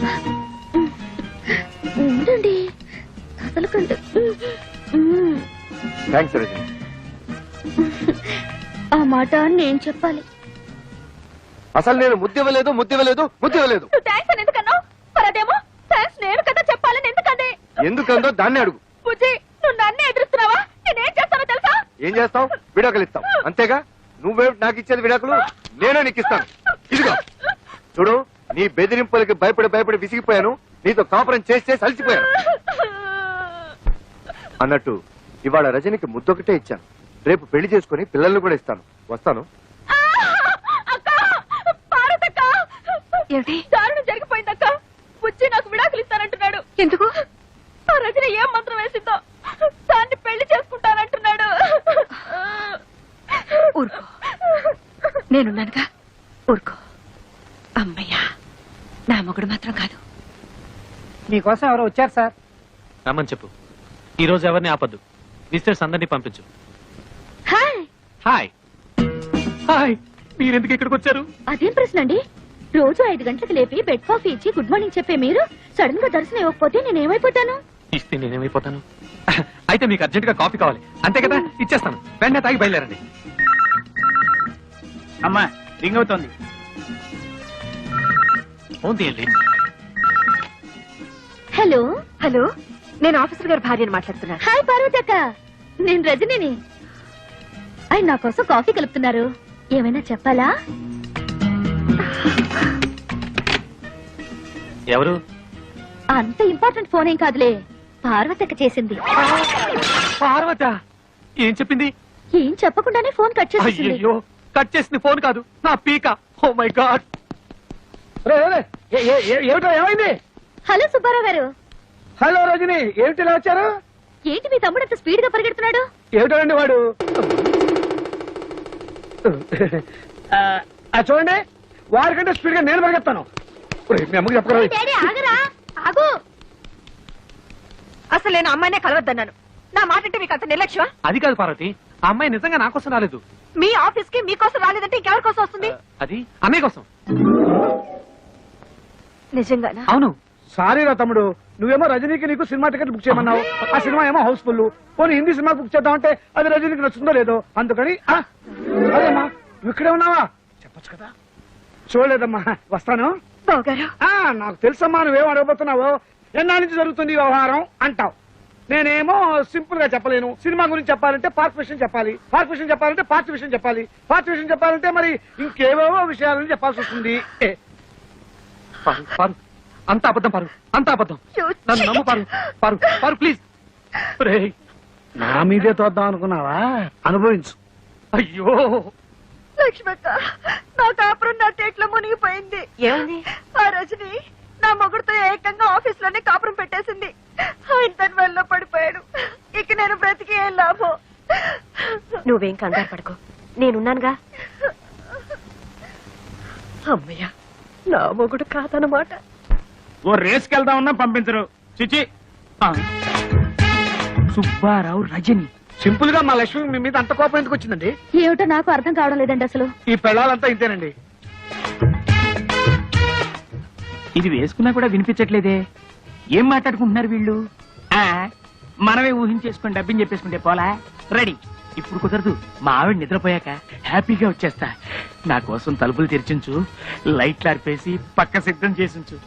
ఉండండి, కదలకండి. థ్యాంక్స్ రజని. ఆ మాట నేను చెప్పాలి. అసలు నేను ముద్దివ్వలేదు ముద్దివ్వలేదు ముద్దివ్వలేదు. థ్యాంక్స్ అని ఎందుకన్నావు? మరదేమో థ్యాంక్స్ నేను కదా చెప్పాలని ఎందుకండి? ఎందుకందో దాన్ని అడుగు. బుజ్జి, నువ్వు నన్నే ఎదురుస్తున్నావా? నేనేం చేస్తానో తెలుసా? ఏం చేస్తావు? విడాకులు ఇస్తావు అంతేగా. నువ్వే నాకు ఇచ్చేది విడాకులు, నేనే నీకు ఇస్తాను. ఇదిగో చూడు, నీ బెదిరింపులకి భయపడి విసిగిపోయాను. నీతో కాపురం చేసి అలసిపోయాను. అన్నట్టు ఇవాళ రజనికి ముద్దొకటే ఇచ్చాను. రేపు పెళ్లి చేసుకుని పిల్లల్ని కూడా ఇస్తాను. వస్తాను. ఏమిటి దారుణం జరిగిపోయిందక్క? బుజ్జి నాకు విడాకులు ఇస్తానంటున్నాడు. ఎందుకు? ఆ రజని ఏం మంత్రం వేసిందో దాన్ని పెళ్లి చేసుకుంటానంటున్నాడు. ఊరుకో, నేనున్నానుగా, ఊరుకో. అమ్మయ్యా, నా మొగుడు మాత్రం కాదు. మీకోసం ఎవరో వచ్చారు సార్. రమ్మని చెప్పు. ఈ రోజు ఎవరిని ఆపద్దు. మిస్టర్స్ అందరినీ పంపించు. హాయ్. Hi hi. మీరెందుకు ఇక్కడికి వచ్చారు? అదేం ప్రశ్న అండి? రోజు 5 గంటలకు లేపి బెడ్ కాఫీ ఇచ్చి గుడ్ మార్నింగ్ చెప్పే మీరు సడన్ గా దర్శనం ఇవ్వకపోతే నేనేమైపోతాను? ఇస్తే నేనేమైపోతాను? అయితే మీకు అర్జెంట్ గా కాఫీ కావాలి అంతే కదా, ఇచ్చేస్తాను. వెంటనే తాగి బయలుదేరండి. అమ్మా రింగ్ అవుతోంది. ఫోన్ తీయండి. హలో హలో, నేను ఆఫీసర్ గారి భార్యను మాట్లాడుతున్నాను. హాయ్ పార్వతక్క, నేను రజనిని. ఆయన నా కోసం కాఫీ కలుపుతున్నారు, ఏమైనా చెప్పాలా? ఎవరు? అంత ఇంపార్టెంట్ ఫోన్ ఏం కాదులే, పార్వతక్క చేసింది. పార్వత ఏం చెప్పింది? ఏం చెప్పకుండానే ఫోన్ కట్ చేసేసింది. అయ్యో, కట్ చేసింది ఫోన్ కాదు, నా పీక. Oh my god. ఏమిటో ఏమైంది? హలో సుబ్బారావు గారు. హలో రజని, ఏమిటి ఇలా వచ్చారు? ఏంటి మీ తమ్ముడు అంత స్పీడ్ గా పరిగెడుతున్నాడు? ఏమిటండి వాడు? చూడండి, వారికంటే స్పీడ్ గా నేను పరిగెత్తాను. మీ అమ్మకి చెప్పరా? ఆగరా, ఆగు. అసలు నేను అమ్మాయినే కలవద్దన్నాను. నా మాట అంటే మీకు అంత నిర్లక్ష్యం? అది కాదు పార్వతి, ఆ అమ్మాయి నిజంగా నా కోసం రాలేదు. మీ ఆఫీస్ కి మీకోసం రాలేదంటే ఇంకెవరి కోసం వస్తుంది? అది అన్నయ్య కోసం. నిజంగానా? అవును. సారీ రా తమ్ముడు, నువ్వేమో రజనీకి నీకు సినిమా టికెట్ బుక్ చేయమన్నావు. ఆ సినిమా ఏమో హౌస్ఫుల్. పోనీ హిందీ సినిమా బుక్ చేద్దామంటే అది రజనీకి నచ్చుందో లేదో, అందుకని అదేమ్మా నువ్వు ఇక్కడే ఉన్నావా చెప్పొచ్చు కదా. చూడలేదమ్మా, వస్తాను. నాకు తెలుసమ్మా నువ్వేం అడగబోతున్నావో. ఎన్నా నుంచి జరుగుతుంది ఈ వ్యవహారం అంటావు. నేనేమో సింపుల్ గా చెప్పలేను. సినిమా గురించి చెప్పాలంటే పార్క్ విషయం చెప్పాలి, పార్క్ విషయం చెప్పాలంటే పార్క్ విషయం చెప్పాలి, పార్క్ విషయం చెప్పాలంటే మరి ఇంకేవేవో విషయాలని చెప్పాల్సి వస్తుంది. పారు పారు, అంత అబద్ధం పారు, అంత అబద్ధం. నన్ను నమ్ము పారు, పారు పారు ప్లీజ్. నా మీదే తోద్దాం అనుకున్నావా? అనుభవించు. అయ్యో లక్ష్మక్క, నా కాపురం నా టేట్లో మునిగిపోయింది. ఏమైంది? ఆ రజని నా మొగుడుతో ఏకంగా ఆఫీస్ లోనే కాపురం పెట్టేసింది. ఆయన తన వల్ల పడిపోయాడు. ఇక నేను బ్రతికి ఏం లాభం? నువ్వేం కంగారు పడుకో, నేనున్నానుగా. అమ్మయ్య, నా మొగుడు కాదనమాట. ఓ రేస్కి వెళ్దామన్నా పంపించరు. చిచి. సుబ్బారావు రజని. సింపుల్ గా మా లక్ష్మి మీ మీద అంత కోపం ఎందుకు వచ్చిందండి? ఏమిటో నాకు అర్థం కావడం లేదండి అసలు. ఈ పెళ్ళాలంతా ఇంతేనండి. ఇది వేసుకున్నా కూడా వినిపించట్లేదే. ఏం మాట్లాడుకుంటున్నారు వీళ్ళు? మనమే ఊహించేసుకుని డబ్బింగ్ చెప్పేసుకుంటే పోలా. రెడీ. ఇప్పుడు కుదరదు, మా ఆవిడ నిద్రపోయాక హ్యాపీగా వచ్చేస్తా. నా కోసం తలుపులు తెరిచించు, లైట్లు ఆర్పేసి పక్క సిద్ధం చేసించు.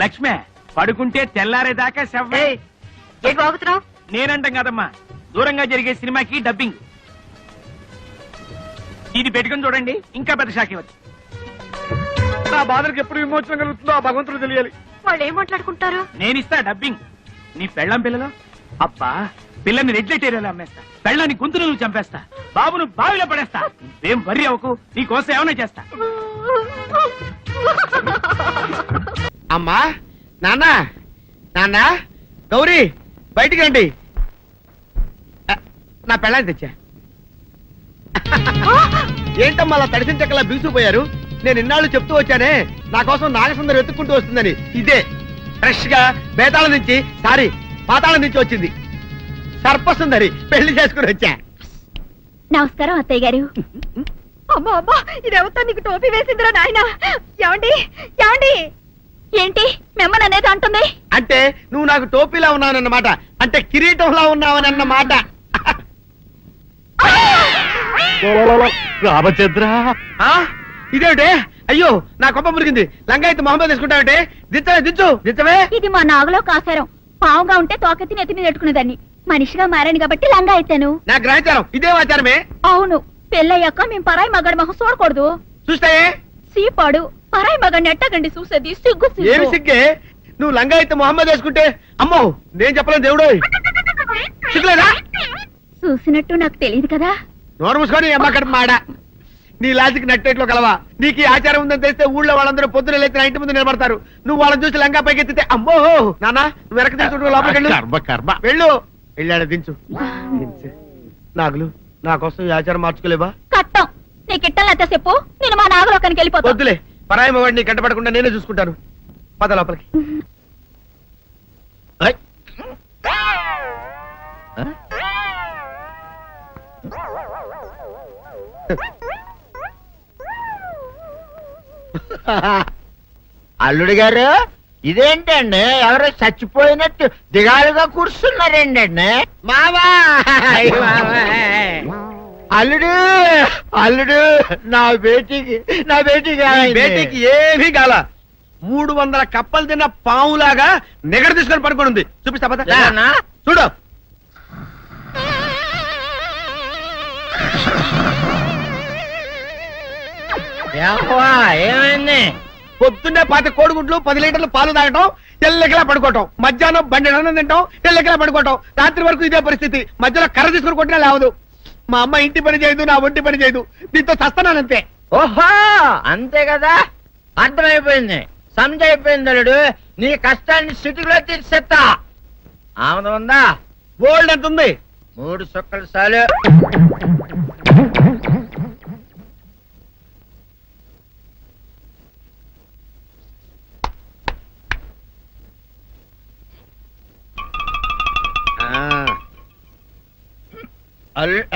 లక్ష్మే, పడుకుంటే తెల్లారేదాకా శవ్వే. ఏం బాగుతున్నావు? నేనంటాం కాదమ్మా, దూరంగా జరిగే సినిమాకి డబ్బింగ్. ఇది పెట్టుకుని చూడండి, ఇంకా పెద్ద షాక్ ఇవ్వచ్చు. నా బాధలకు ఎప్పుడు విమోచన కలుగుతుందో ఆ భగవంతుడు తెలియాలి. వాళ్ళు ఏం మాట్లాడుకుంటారు? నేనిస్తా డబ్బింగ్. నీ పెళ్ళం పిల్లలు అబ్బా, పిల్లని రెడ్ లైట్ ఏరియాలో అమ్మేస్తా, పెళ్ళాన్ని గొంతులు నువ్వు చంపేస్తా, బాబును బావిలో పడేస్తా. ఏం వర్రీ అవ్వకు, నీ కోసం ఏమైనా చేస్తా. అమ్మా, నాన్న, నాన్న, గౌరీ బయటికి రండి. నా పెళ్ళాన్ని తెచ్చా. ఏంటమ్మా అలా తడిసిన చెక్కలా బిగుసిపోయారు? నేను ఇన్నాళ్ళు చెప్తూ వచ్చానే, నా కోసం నాగసుందరం వెతుక్కుంటూ వస్తుందని. ఇదే ఫ్రెష్ గా బేతాళం నుంచి, సారీ పాతాళం నుంచి వచ్చింది సర్పసుందరి. పెళ్లి చేసుకుని వచ్చా. నమస్కారం అత్తయ్య గారు. అమ్మా అమ్మా, ఇదేవతా నీకు టోపీ వేసిందిరా నాయన. ఏమండి ఏమండి? ఏంటి మిమ్మల్ని అనేది అంటుంది? అంటే నువ్వు నాకు టోపీలా ఉన్నావనన్నమాట, అంటే కిరీటంలా ఉన్నావనన్నమాట. రామచంద్ర, ఇదేమిటే? అయ్యో, నా కొప్ప మురిగింది. లంగా అయితే మొహమ్మద్ తీసుకుంటావంటే? దించవే, దించు, దించవే. ఇది మా నాగులో కాసారం. పావుగా ఉంటే తోకెత్తి నెత్తి మీద పెట్టుకునేదాన్ని. మనిషిగా మారాను కాబట్టి లంగా అయితాను. నా గ్రహచారం ఇదే ఆచారమే. అవును, పెళ్ళయ్యాక మేము పరాయి మగాడి మొహం చూడకూడదు. చూస్తాయే సీపాడు పరాయి మగాడిని ఎట్టగండి చూసేది. సిగ్గు ఏమి సిగ్గే? నువ్వు లంగా అయితే మొహమ్మద్ వేసుకుంటే అమ్మో నేను చెప్పలేను దేవుడు. సిగ్గులేదా? చూసినట్టు నాకు తెలియదు కదా. నోరు మూసుకొని అమ్మ కడుపు మాడ. నీ లాజిక్ నట్టేట్లో కలవా? నీకు ఈ ఆచారం ఉందని తెలిస్తే ఊళ్ళో వాళ్ళందరూ పొద్దున లేచి నా ఇంటి ముందు నిలబడతారు. నువ్వు వాళ్ళని చూసి లంగా పైకి ఎత్తితే అమ్మో నాన్న నువ్వు వెనక తీసుకుంటూ లోపలికి వెళ్ళు. వెళ్ళాడు, దించు. నాగులు, నా కోసం ఈ ఆచారం మార్చుకోలేవా? కట్టం నీకు ఇట్టలేతే చెప్పు, నేను మా నాగలోకానికి వెళ్ళిపోతా. వద్దులే, పరాయి వాడిని కంటపడకుండా నేనే చూసుకుంటాను. పద లోపలికి. అల్లుడు గారు, ఇదేంటండి ఎవరో చచ్చిపోయినట్టు దిగాలుగా కూర్చున్నారేంటండి మావా అల్లుడు అల్లుడు నా బేటీకి బేటీకి ఏమీ గాల 300 కప్పలు తిన్న పావులాగా నిగడ తీసుకొని పడుకొని ఉంది. చూపిస్తా పద. చూడు. ఏమైంది? పొద్దున్నే 10 కోడిగుడ్లు 10 లీటర్లు పాలు తాగటం, తెల్లకిలా పడుకోవటం, మధ్యాహ్నం బండి అన్నం తింటాం, తెల్లకిలా పడుకోవటం, రాత్రి వరకు ఇదే పరిస్థితి. మధ్యలో కర్ర తీసుకుని కొట్టినా లేవదు. మా అమ్మ ఇంటి పని చేయదు, నా ఒంటి పని చేయదు. దీంతో చస్తున్నానంతే. ఓహో అంతే కదా, అర్థమైపోయింది, సమజైపోయింది అల్లుడు. నీ కష్టాన్ని సిటీలో తీర్చేస్తా. ఆమె ఉందా? గోల్డ్ ఎంత ఉంది? 3 సుక్కలు చాలు.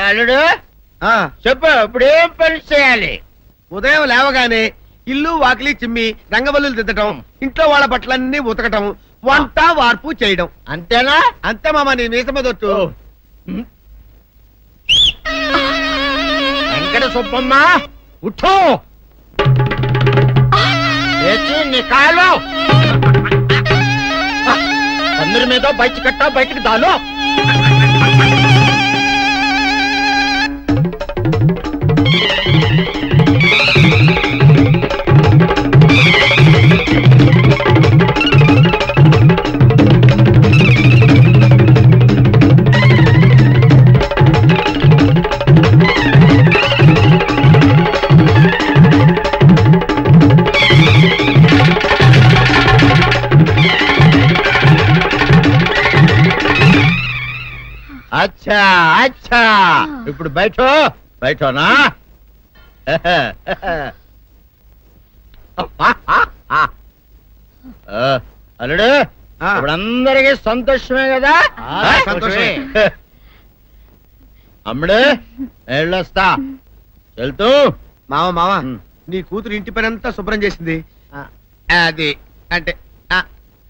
అల్లుడు చెప్పు, ఇప్పుడు ఏం పని చేయాలి? ఉదయం లేవగానే ఇల్లు వాకిలి చిమ్మి రంగవల్లులు దిద్దటం, ఇంట్లో వాళ్ళ బట్టలన్నీ ఉతకటం, వంట వార్పు చేయడం. అంతేనా? అంతే మామ, నీ మీసమదొట్టు. వెంకట సుబ్బమ్మ ఉఠో, లేచి నీ కాలు అందరి మీద బయట కట్ట, బయటకు దాలో. అచ్చా అచ్చా, ఇప్పుడు బయటనా? అల్లుడు ఇప్పుడు అందరికి సంతోషమే కదా? సంతోషమే. అమ్ముడు వెళ్ళొస్తా, వెళ్తూ. మామ నీ కూతురు ఇంటి పని అంతా శుభ్రం చేసింది. అది అంటే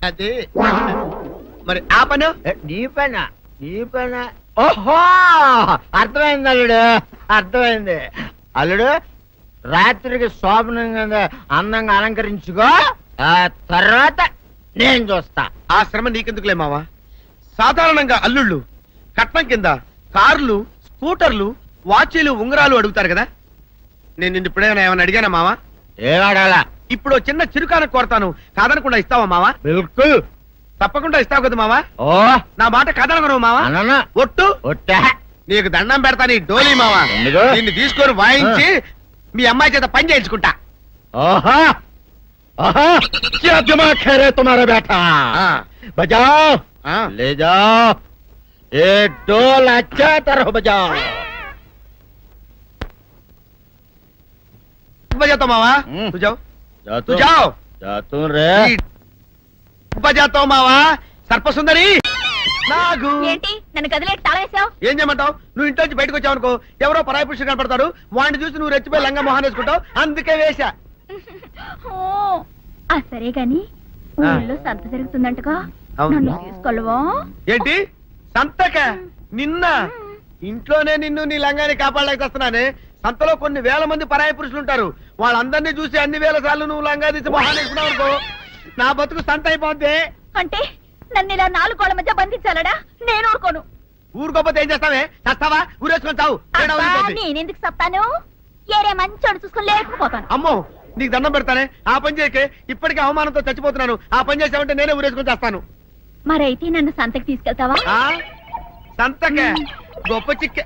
అది మరి ఆ పను నీ పైన ఓహో అర్థమైంది అల్లుడు, అర్థమైంది. అల్లుడు రాత్రికి శోభనంగా అందంగా అలంకరించుకో, ఆ తర్వాత నేను చూస్తా. ఆ శ్రమ నీకెందుకులే మావా. సాధారణంగా అల్లుళ్ళు కట్నం కింద కార్లు, స్కూటర్లు, వాచీలు, ఉంగరాలు అడుగుతారు కదా. నేను నిన్ను ఇప్పుడేమైనా ఏమైనా అడిగానా మావా? ఏడాడాలా? ఇప్పుడు చిన్న చిరుకాను కోరతాను, కాదనకుండా ఇస్తావా మావా? బిల్కుల్ తప్పకుండా ఇస్తావు కదా మావా? ఓ నా మాట కాదనగను మావా. అననా? ఒట్టు ఒట్టా? నీకు దండం పెడతా నీ డోలీ మావా. ఎందుకు? నిన్ను తీసుకొని వాయించి మీ అమ్మాయి చేత పని చేయించుకుంటా. ఓహా ఓహా, క్యా దిమాగ్ ఖై రే తుమ్హారా బేటా? బజాओ, ले जाओ, एक डोल अच्छा तरह बजाओ. बजाता मावा, तू जाओ, तू जाओ. जातू रे. బజాతావు మావా. సర్పసుందరి నాగు. ఏంటి నన్ను గదిలేటి తాళేసావు? ఏం చేయమంటావు? నువ్వు ఇంట్లో నుంచి బయటకు వచ్చావు అనుకో, ఎవరో పరాయి పురుషుడు కనపడతాడు, వాడిని చూసి నువ్వు రెచ్చిపోయి లంగా మొహాన్ వేసుకుంటావు, అందుకే వేశా. సరే గాని ఊళ్ళో సంత జరుగుతుందంటగా, నన్ను తీసుకెళ్ళవా? ఏంటి సంతక? నిన్న ఇంట్లోనే నిన్ను నీ లంగాని కాపాడలేకొస్తున్నానే. సంతలో కొన్ని వేల మంది పరాయి పురుషులు ఉంటారు, వాళ్ళందరినీ చూసి అన్ని వేల సార్లు నువ్వు లంగా తీసి మొహాన్ వేసుకున్నావు అనుకో, నా బతుకు సంత అయిపోద్ది. అంటే నన్ను ఇలా 4 గోళ్ల మధ్య బంధించాలడా? నేను ఊరుకోను. ఊరుకోపోతే ఏం చేస్తావే? చస్తావా? ఊరేసుకొని చావు. నేనెందుకు చెప్తాను? ఏరే మంచోడు చూసుకుని లేకపోతాను. అమ్మో నీకు దండం పెడతానే, ఆ పని చేయకే. ఇప్పటికే అవమానంతో చచ్చిపోతున్నాను, ఆ పని చేసావంటే నేనే ఊరేసుకొని చేస్తాను. మరైతే నన్ను సంతకి తీసుకెళ్తావా? సంతకే గొప్ప చిక్కే.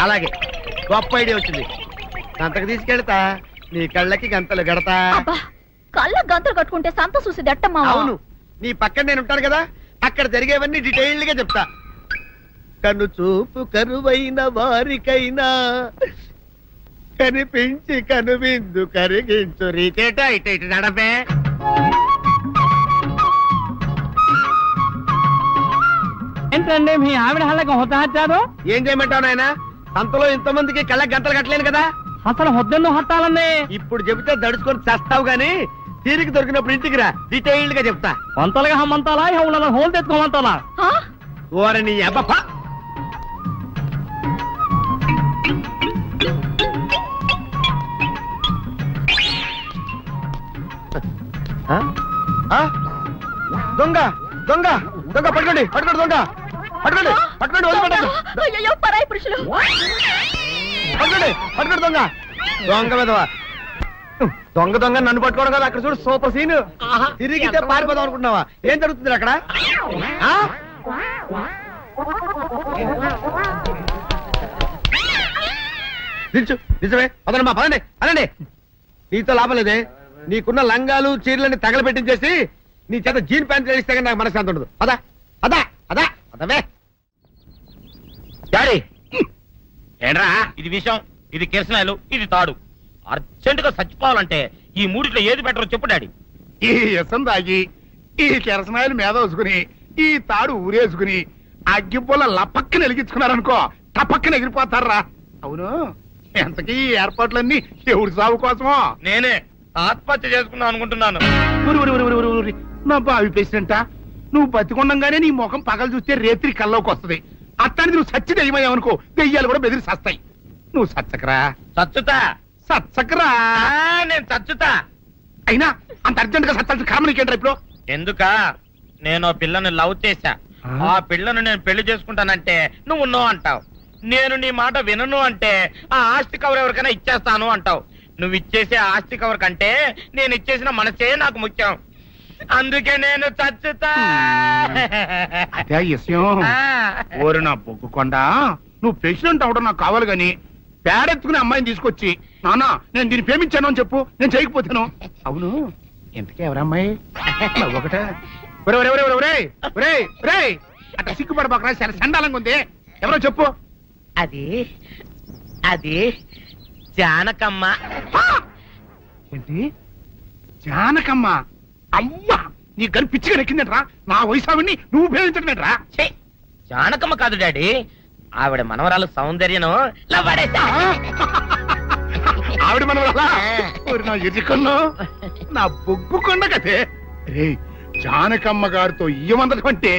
అలాగే గొప్ప ఐడియా వచ్చింది. సంతకు తీసుకెళ్తా, నీ కళ్ళకి గంతలు గడతా. కళ్ళ గంతలు కట్టుకుంటే సంత చూసి దట్టమ్మా. అవును, నీ పక్కన నేను ఉంటాను కదా, అక్కడ జరిగేవన్నీ డీటెయిల్డ్ గా చెప్తా. కను చూపు కరువైన వారికైనా కనిపించి కనువిందు కరిగించు రీచేట ఇటు ఇటు నడపే. ఏంటండి మీ ఆవిడ హళ్ళకి హొత్తహచ్చారు? ఏం చేయమంటావు నాయన? సంతలో ఇంతమందికి కళ్ళకి గంతలు కట్టలేను కదా. అసలు హొద్దెందుకు హత్తాలండి? ఇప్పుడు చెబితే దడుచుకొని చేస్తావు గాని తీరికి దొరికినప్పుడు ఇంటికి రా, డీటెయిల్డ్ గా చెప్తా. వంతలుగా హమ్మంతాలా హోల్ తెచ్చుకోమంతాలా ఓరని అబ్బప్ప. దొంగ దొంగ దొంగ పట్టుకోండి పట్టుకోండి దొంగ పట్టుకోండి పట్టుకోండి వదిలిపెట్టండి. అయ్యో పరాయి పురుషులు. పట్టుకోండి పట్టుకోండి దొంగ దొంగ విధవా. దొంగ దొంగ నన్ను పట్టుకోవడం కదా. అక్కడ చూడు సూపర్ సీన్. తిరిగితే పారిపోదాం అనుకుంటున్నావా? ఏం జరుగుతుంది అక్కడ? ఆ? నిల్చు నిజమే. పదండి పదండి అనండి. నీతో లాభం లేదే. నీకున్న లంగాలు చీరలని తగలబెట్టించేసి నీ చేత జీన్ ప్యాంట్ వేస్తే కానీ నాకు మనశ్శాంతి ఉండదు. అదా అదా అదా అదవే డాడీ ఏంట్రా ఇది విషయం, ఇది కిరసనాయలు, ఇది తాడు. అర్జెంట్ గా చచ్చిపోవాలంటే ఈ మూడిట్లో ఏది బెటర్ చెప్పు డాడీ. ఈ ఇసం తాగి ఈ కెరసనాయలు మీద వేసుకుని ఈ తాడు ఊరేసుకుని అగ్గిపుల్ల లపక్కన వెలిగించుకున్నారనుకో టపక్కన ఎగిరిపోతారా. అవును, ఎంతకీ ఈ ఏర్పాట్లన్నీ ఎవరి సాగు కోసమో? నేనే ఆత్మహత్య చేసుకుందాం అనుకుంటున్నాను. ఉరి, ఉరి, ఉరి, ఉరి, ఉరి, ఉరి. నా బావి పేసినంట నువ్వు బతికొండంగానే నీ ముఖం పగలు చూస్తే రేత్రి కల్లోకి వస్తుంది. అట్టానికి నువ్వు సచ్చి దెయ్యమయ్యావనుకో దెయ్యాలు కూడా బెదిరి సస్తాయి. నువ్వు సచ్చకరా చచ్చుతా సచ్చకరా. నేను చచ్చుతా. అయినా అంత అర్జెంట్ గా సత్తాల్సిన కారణం నీకేంట్రా ఇప్పుడు? ఎందుక నేను ఆ పిల్లని లవ్ చేశా. ఆ పిల్లను నేను పెళ్లి చేసుకుంటానంటే నువ్వు నో అంటావు. నేను నీ మాట వినను అంటే ఆ ఆస్తి కవర్ ఎవరికైనా ఇచ్చేస్తాను అంటావు. నువ్వు ఇచ్చేసే ఆస్తి కవర్ కంటే నేను ఇచ్చేసిన మనసే నాకు ముఖ్యం. అందుకే నేను చచ్చుతా. అదే విషయం. ఓరు నా బొగ్గుకొండ, నువ్వు ప్రెసిడెంట్ అవడం నాకు కావాలి గాని పేడెత్తుకునే అమ్మాయిని తీసుకొచ్చి నానా నేను దీన్ని ప్రేమించాను అని చెప్పు, నేను చేయకపోతాను. అవును, ఎంతకే ఎవరమ్మాయి? ఒకటే అట్లా సిగ్గుపడబాకరా, చాలా సండాలంగా ఉంది. ఎవరో చెప్పు. అది అది జానకమ్మ. ఏంటి జానకమ్మ? అమ్మా నీ గని పిచ్చిగా నెక్కిందంట్రా. నా వయసావిని నువ్వు ప్రేమించడమేట్రా? ఛీ, జానకమ్మ కాదు డాడీ, ఆవిడ మనవరాలు సౌందర్యను ఆవిడ మన నా ఎదుకున్నా నా బొగ్గుకొండ కదే. రే జానకమ్మ గారితో ఇయ్యమందడం అంటే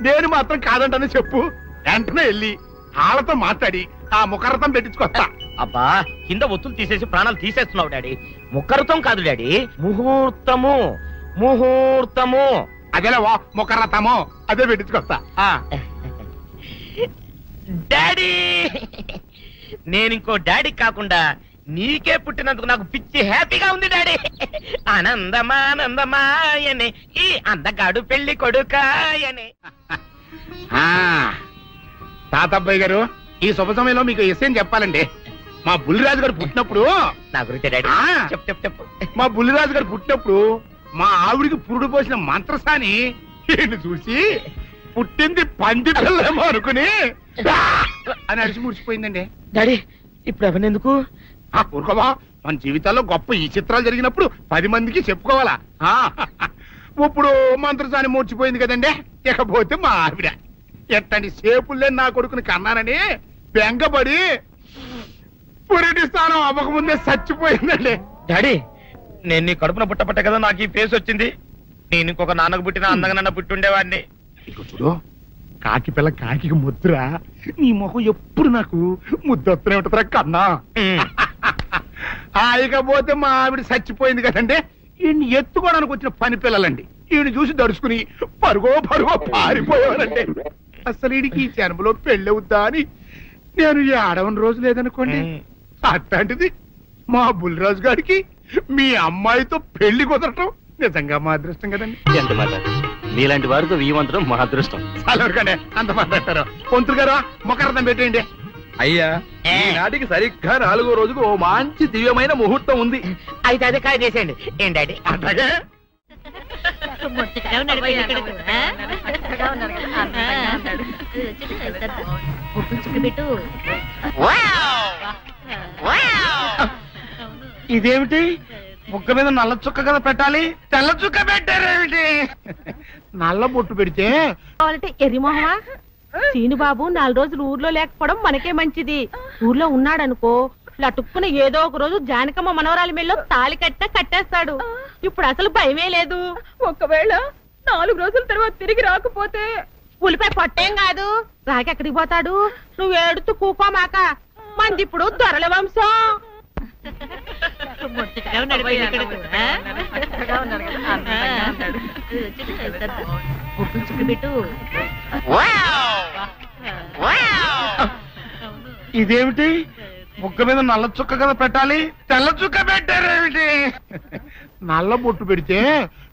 నేను మాత్రం కాదంటని చెప్పు. వెంటనే వెళ్ళి వాళ్ళతో మాట్లాడి ఆ ముఖరథం పెట్టించుకొస్తా. అబ్బా కింద ఒత్తులు తీసేసి ప్రాణాలు తీసేస్తున్నావు డాడీ. ముఖరుతం కాదు డాడీ, ముహూర్తము ముహూర్తము. అదేలా ముఖరథము అదే పెట్టించుకొస్తా. డాడీ నేను ఇంకో డాడీ కాకుండా నీకే పుట్టినందుకు నాకు పిచ్చి హ్యాపీగా ఉంది డాడీ. ఆనందమానందమాయనే ఈ అందగాడు పెళ్లి కొడుకాయనే. తాతబ్బాయి గారు, ఈ శుభ సమయంలో మీకు విషయం చెప్పాలండి. మా బుల్లిరాజు గారు పుట్టినప్పుడు నా గురించి డాడీ చెప్పు చెప్పు చెప్పు. మా బుల్లిరాజు గారు పుట్టినప్పుడు మా ఆవిడికి పురుడు పోసిన మంత్రసాని ఈయన చూసి పుట్టింది పంది పిల్లేమో అనుకుని అని అడిచి ముడిచిపోయిందండి. డాడీ ఇప్పుడు అవన్నీ ఎందుకు? ఊరుకోవా, మన జీవితాల్లో గొప్ప ఈ చిత్రాలు జరిగినప్పుడు 10 మందికి చెప్పుకోవాలా. ఇప్పుడు మంత్రసాని మూర్చిపోయింది కదండి. ఇకపోతే మా ఆవిడ ఎట్టండి సేపుల్లే నా కొడుకుని కన్నానని బెంగపడి పురిటి స్థానం అవ్వకముందే చచ్చిపోయిందండి. డాడీ నేను నీ కడుపున పుట్టపట్ట కదా నాకు ఈ ఫేస్ వచ్చింది. నేను ఇంకొక నాన్నకు పుట్టిన అందంగా నన్ను పుట్టుండేవాడిని. ఇక చూడు, కాకి పిల్ల కాకి ముద్ర, నీ మొహం ఎప్పుడు నాకు ముద్దొత్తనే ఉంటుందిరా కన్నా. ఇకపోతే మా ఆవిడ చచ్చిపోయింది కదండి. ఈయన్ని ఎత్తుకోవడానికి వచ్చిన పని పిల్లలండి. ఈయన చూసి దడుచుకుని పరుగో పారిపోయేవారండి. అసలు ఈడికి ఈ జన్మలో పెళ్ళవుద్దా అని నేను ఈ ఆడవని రోజు లేదనుకోండి. అట్లాంటిది మా బుల్లిరాజు గారికి మీ అమ్మాయితో పెళ్లి కుదరటం నిజంగా మా అదృష్టం కదండి. ఎంత మాట, నీలాంటి వారితో వీయమంతరం మా అదృష్టం. చాలవరకండి అంత మాట్లాడతారు. పొంతులు గారు మొకరదం పెట్టేయండి. అయ్యా ఈనాటికి సరిగ్గా 4వ రోజుకు ఓ మంచి దివ్యమైన ముహూర్తం ఉంది. అయితే అదే కాయ చేసేయండి. ఏం డాడీ? అట్లాగే ఇదేమిటి, ముక్క మీద నల్ల చుక్క కదా పెట్టాలి, తెల్ల చుక్క పెట్టారేమిటి? నల్ల బొట్టు పెడితే కావాలంటే ఎర్రి మొహమా సీనుబాబు 4 రోజులు ఊర్లో లేకపోవడం మనకే మంచిది. ఊర్లో ఉన్నాడనుకో లటుక్కున ఏదో ఒక రోజు జానకమ్మ మనవరాలి మెల్లో తాళి కట్టేస్తాడు. ఇప్పుడు అసలు భయమే లేదు. ఒకవేళ 4 రోజుల తర్వాత తిరిగి రాకపోతే ఉలిపై పట్టేం కాదు. రాకి ఎక్కడికి పోతాడు? నువ్వు ఏడుతూ కూకోమాక. మంది ఇప్పుడు దొరల వంశం. ఇదేమిటి ముక్క మీద నల్ల చుక్క కదా పెట్టాలి, తెల్ల చుక్క పెట్టారేమిటి? నల్ల బొట్టు పెడితే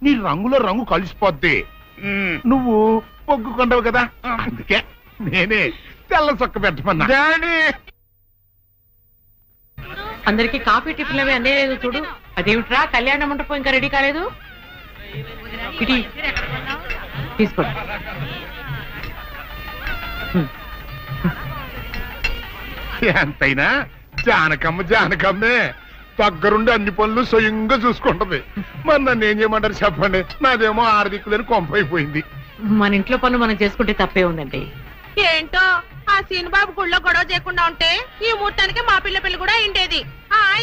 నీ రంగులో రంగు కలిసిపోద్ది. నువ్వు పొగ్గుకుంటావు కదా, అందుకే నేనే తెల్ల చుక్క పెట్టమన్నా. అందరికి కాఫీ టిఫిన్ అవి అన్నీ లేదు చూడు. అదేమిట్రా కళ్యాణ మండపం ఇంకా రెడీ కాలేదు? ఇటీ తీసుకోండి. ఎంతైనా జానకమ్మే దగ్గరుండి అన్ని పనులు స్వయంగా చూసుకుంటది. మరి నన్ను ఏం చేయమంటారు చెప్పండి? నాదేమో ఆర్థికులని కొంపైపోయింది. మన ఇంట్లో పనులు మనం చేసుకుంటే తప్పే ఉందండి. ఏంటో ఆ సీనుబాబు గుళ్ళో గొడవ చేయకుండా ఉంటే ఈ ముహూర్తానికి మా పిల్ల పెళ్లి కూడా అయిండేది.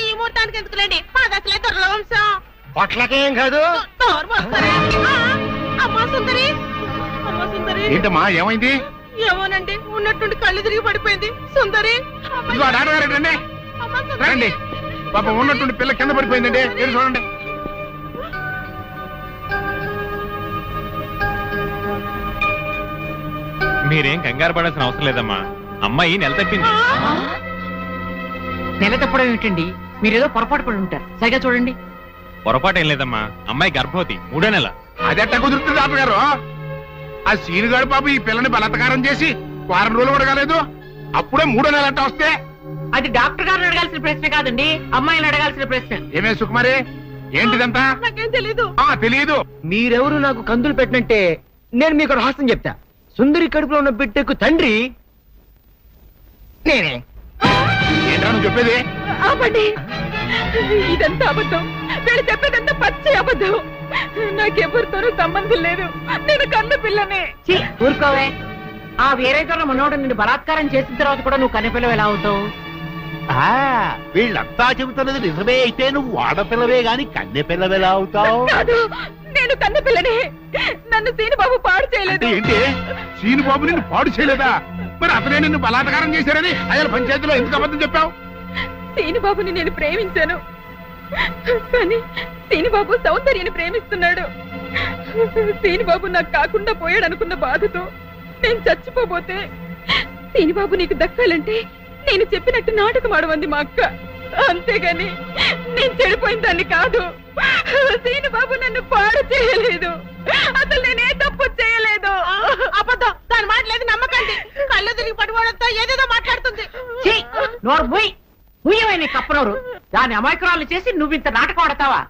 ఈ ముహూర్తానికి ఎందుకులేండి, మాది అసలే దొరల వంశం. పొట్లకేం కాదు. అమ్మా సుందరి, అమ్మా సుందరి. ఏంటమ్మా ఏమైంది? ఏమోనండి, ఉన్నట్టుండి కళ్ళు తిరిగి పడిపోయింది. సుందరి రండి, పాపం ఉన్నట్టుండి పిల్ల కింద పడిపోయిందండి. మీరు చూడండి. మీరేం కంగారు పడాల్సిన అవసరం లేదమ్మా. అమ్మాయి నెల తప్పింది. నెల తప్పడం ఏమిటండి? మీరేదో పొరపాటు పడి ఉంటారు. సరిగా చూడండి. పొరపాటు ఏం లేదమ్మా, అమ్మాయి గర్భవతి 3వ నెల. అదెట్ట కుదురుతుంది డాక్టర్ గారు? ఆ సీనుగాడు పాప ఈ పిల్లని బలత్కారం చేసి 1 వారం రోజులు కూడా కాలేదు, అప్పుడే 3వ నెల అట్ట వస్తే అది డాక్టర్ గారిని అడగాల్సిన ప్రశ్న కాదండి, అమ్మాయిని అడగాల్సిన ప్రశ్న. ఏమే సుకుమారి, ఏంటిదంతా? నాకేం తెలీదు. తెలీదు. మీరెవరు నాకు కందులు పెట్టినంటే నేను మీకు రహస్యం చెప్తా. సుందరి కడుపులో ఉన్న బిడ్డకు తండ్రి నేనే. ఏంటా నువ్వు చెప్పేది? ఆపండి, ఇదంతా అబద్ధం. వీళ్ళు చెప్పేదంతా పచ్చి అబద్ధం. నాకెవరితోనూ సంబంధం లేదు. నేను కన్న పిల్లనే. ఊరుకోవే. ఆ వేరే మనోడు నిన్ను బలాత్కారం చేసిన తర్వాత కూడా నువ్వు కన్నెపిల్లవి ఎలా అవుతావు? వీళ్ళంతా చెబుతున్నది నిజమే అయితే నువ్వు ఆడపిల్లవే గాని కన్నె పిల్లవెలా అవుతావు? కాదు, నేను కన్న పిల్లనే. నన్ను సీనుబాబు పాడు చేయలేదు. ఏంటి సీనుబాబు నిన్ను పాడు చేయలేదా? మరి అతనే నిన్ను బలాత్కారం చేశారని ఆయన పంచాయతీలో ఎందుకు అబద్ధం చెప్పావు? సీనుబాబుని నేను ప్రేమించాను, కానీ సీనుబాబు సౌందర్యని ప్రేమిస్తున్నాడు. సీనుబాబు నాకు కాకుండా పోయాడు అనుకున్న బాధతో నేను చచ్చిపోబోతే, సీనుబాబు నీకు దక్కాలంటే నేను చెప్పినట్టు నాటకం ఆడమంది మా అక్క. అంతేగాని నేను చెడిపోయిన దాన్ని కాదు. సీనుబాబు నన్ను పాడు చేయలేదు. అసలు నేనే తప్పు చేయలేదు. అబద్ధం. దాని మాటలేదు నమ్మకండి. కళ్ళు తిరిగి పడిపోవడంతో ఏదేదో మాట్లాడుతుంది. నోరు మూయ్. మూయమైన కప్పనోరు. దాని అమాయకురాలు చేసి నువ్వింత నాటకం ఆడతావా?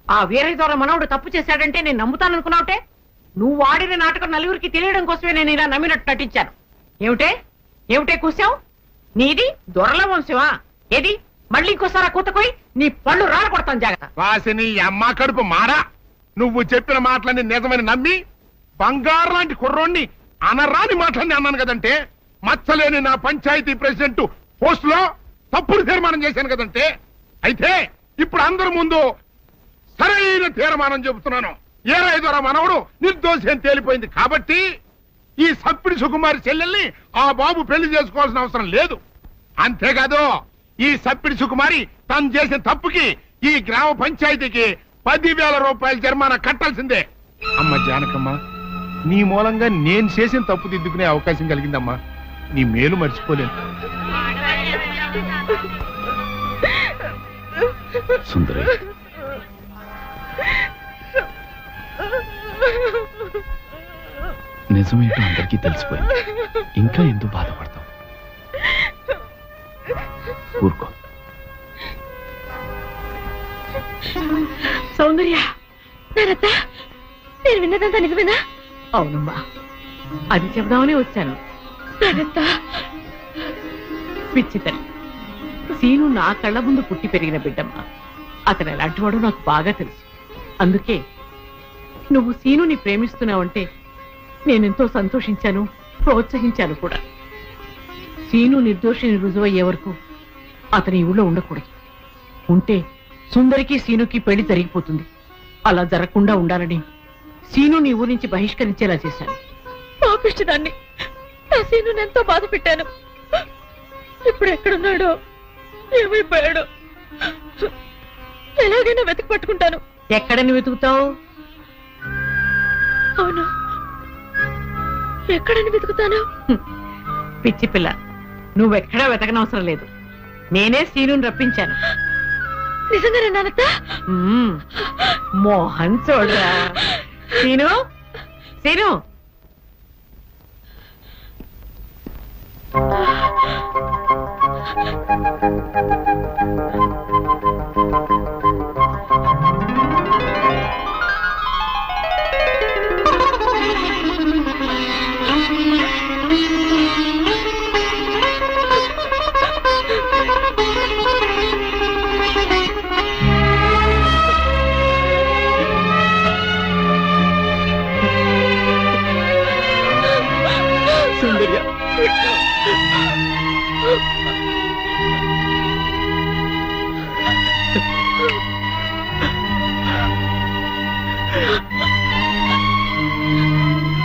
ఆ వీరయ్య ద్వారా మనవుడు తప్పు చేశాడంటే నేను నమ్ముతాననుకున్నావుటే? నువ్వు ఆడిన నాటకం నలుగురికి తెలియడం కోసమే నేను ఇలా నమ్మినట్టు నటించాను. ఏమిటే కూసావు? నీది దొరల వంశమా? ఏది మళ్ళీ ఇంకోసారి కూతకోయి నీ పళ్ళు రాలకొడతాను జాగ్రత్త. వాసిని అమ్మ కడుపు మారా. నువ్వు చెప్పిన మాటలన్నీ నిజమని నమ్మి బంగారు లాంటి కుర్రోణ్ణి అనరాని మాటలన్నీ అన్నాను కదంటే, మచ్చలేని నా పంచాయతీ ప్రెసిడెంట్ పోస్ట్ లో తప్పుడు తీర్మానం చేశాను కదంటే, అయితే ఇప్పుడు అందరి ముందు సరైన తీర్మానం చెబుతున్నాను. ఏ రైతురా మనవడు నిర్దోషి అని తేలిపోయింది కాబట్టి ఈ సప్పిడి సుకుమారి చెల్లెల్ని ఆ బాబు పెళ్లి చేసుకోవాల్సిన అవసరం లేదు. అంతేకాదు, ఈ సప్పిడి సుకుమారి తను చేసిన తప్పుకి ఈ గ్రామ పంచాయతీకి 10,000 రూపాయల జరిమానా కట్టాల్సిందే. అమ్మ జానకమ్మ, నీ మూలంగా నేను చేసిన తప్పు దిద్దుకునే అవకాశం కలిగిందమ్మా. నీ మేలు మర్చిపోలేను. సుందరి, నిజమేంటో అందరికీ తెలిసిపోయింది. ఇంకా ఎందుకు బాధపడతావు? ఊరుకో. సౌందర్య, నేను విన్నదంతా నిజమేనా? అవునమ్మా, అది చెబుదామని వచ్చాను. పిచ్చితని సీను నా కళ్ళ ముందు పుట్టి పెరిగిన బిడ్డమ్మా. అతను ఎలాంటి వాడో నాకు బాగా తెలుసు. అందుకే నువ్వు సీనుని ప్రేమిస్తున్నావంటే నేనెంతో సంతోషించాను, ప్రోత్సహించాను కూడా. సీను నిర్దోషిని రుజువయ్యే వరకు అతని ఊళ్ళో ఉండకూడదు. ఉంటే సుందరికి సీనుకి పెళ్లి జరిగిపోతుంది. అలా జరగకుండా ఉండాలని సీను నీ ఊరి నుంచి బహిష్కరించేలా చేశాను. పాపిష్టిదాన్ని నా సీను ఎంతో బాధ పెట్టాను. ఇప్పుడు ఎక్కడున్నాడో, ఏమైపోయాడో ఎలాగైనా వెతికి పట్టుకుంటాను. ఎక్కడని వెతుకుతావు? అవును, ఎక్కడని వెతుకుతాను? పిచ్చి పిల్ల, నువ్వెక్కడా వెతకనవసరం లేదు. నేనే సీనుని రప్పించాను. నిజంగానే నానత్త? మోహన్ చూడరా. సీను, సీను, సౌందర్య,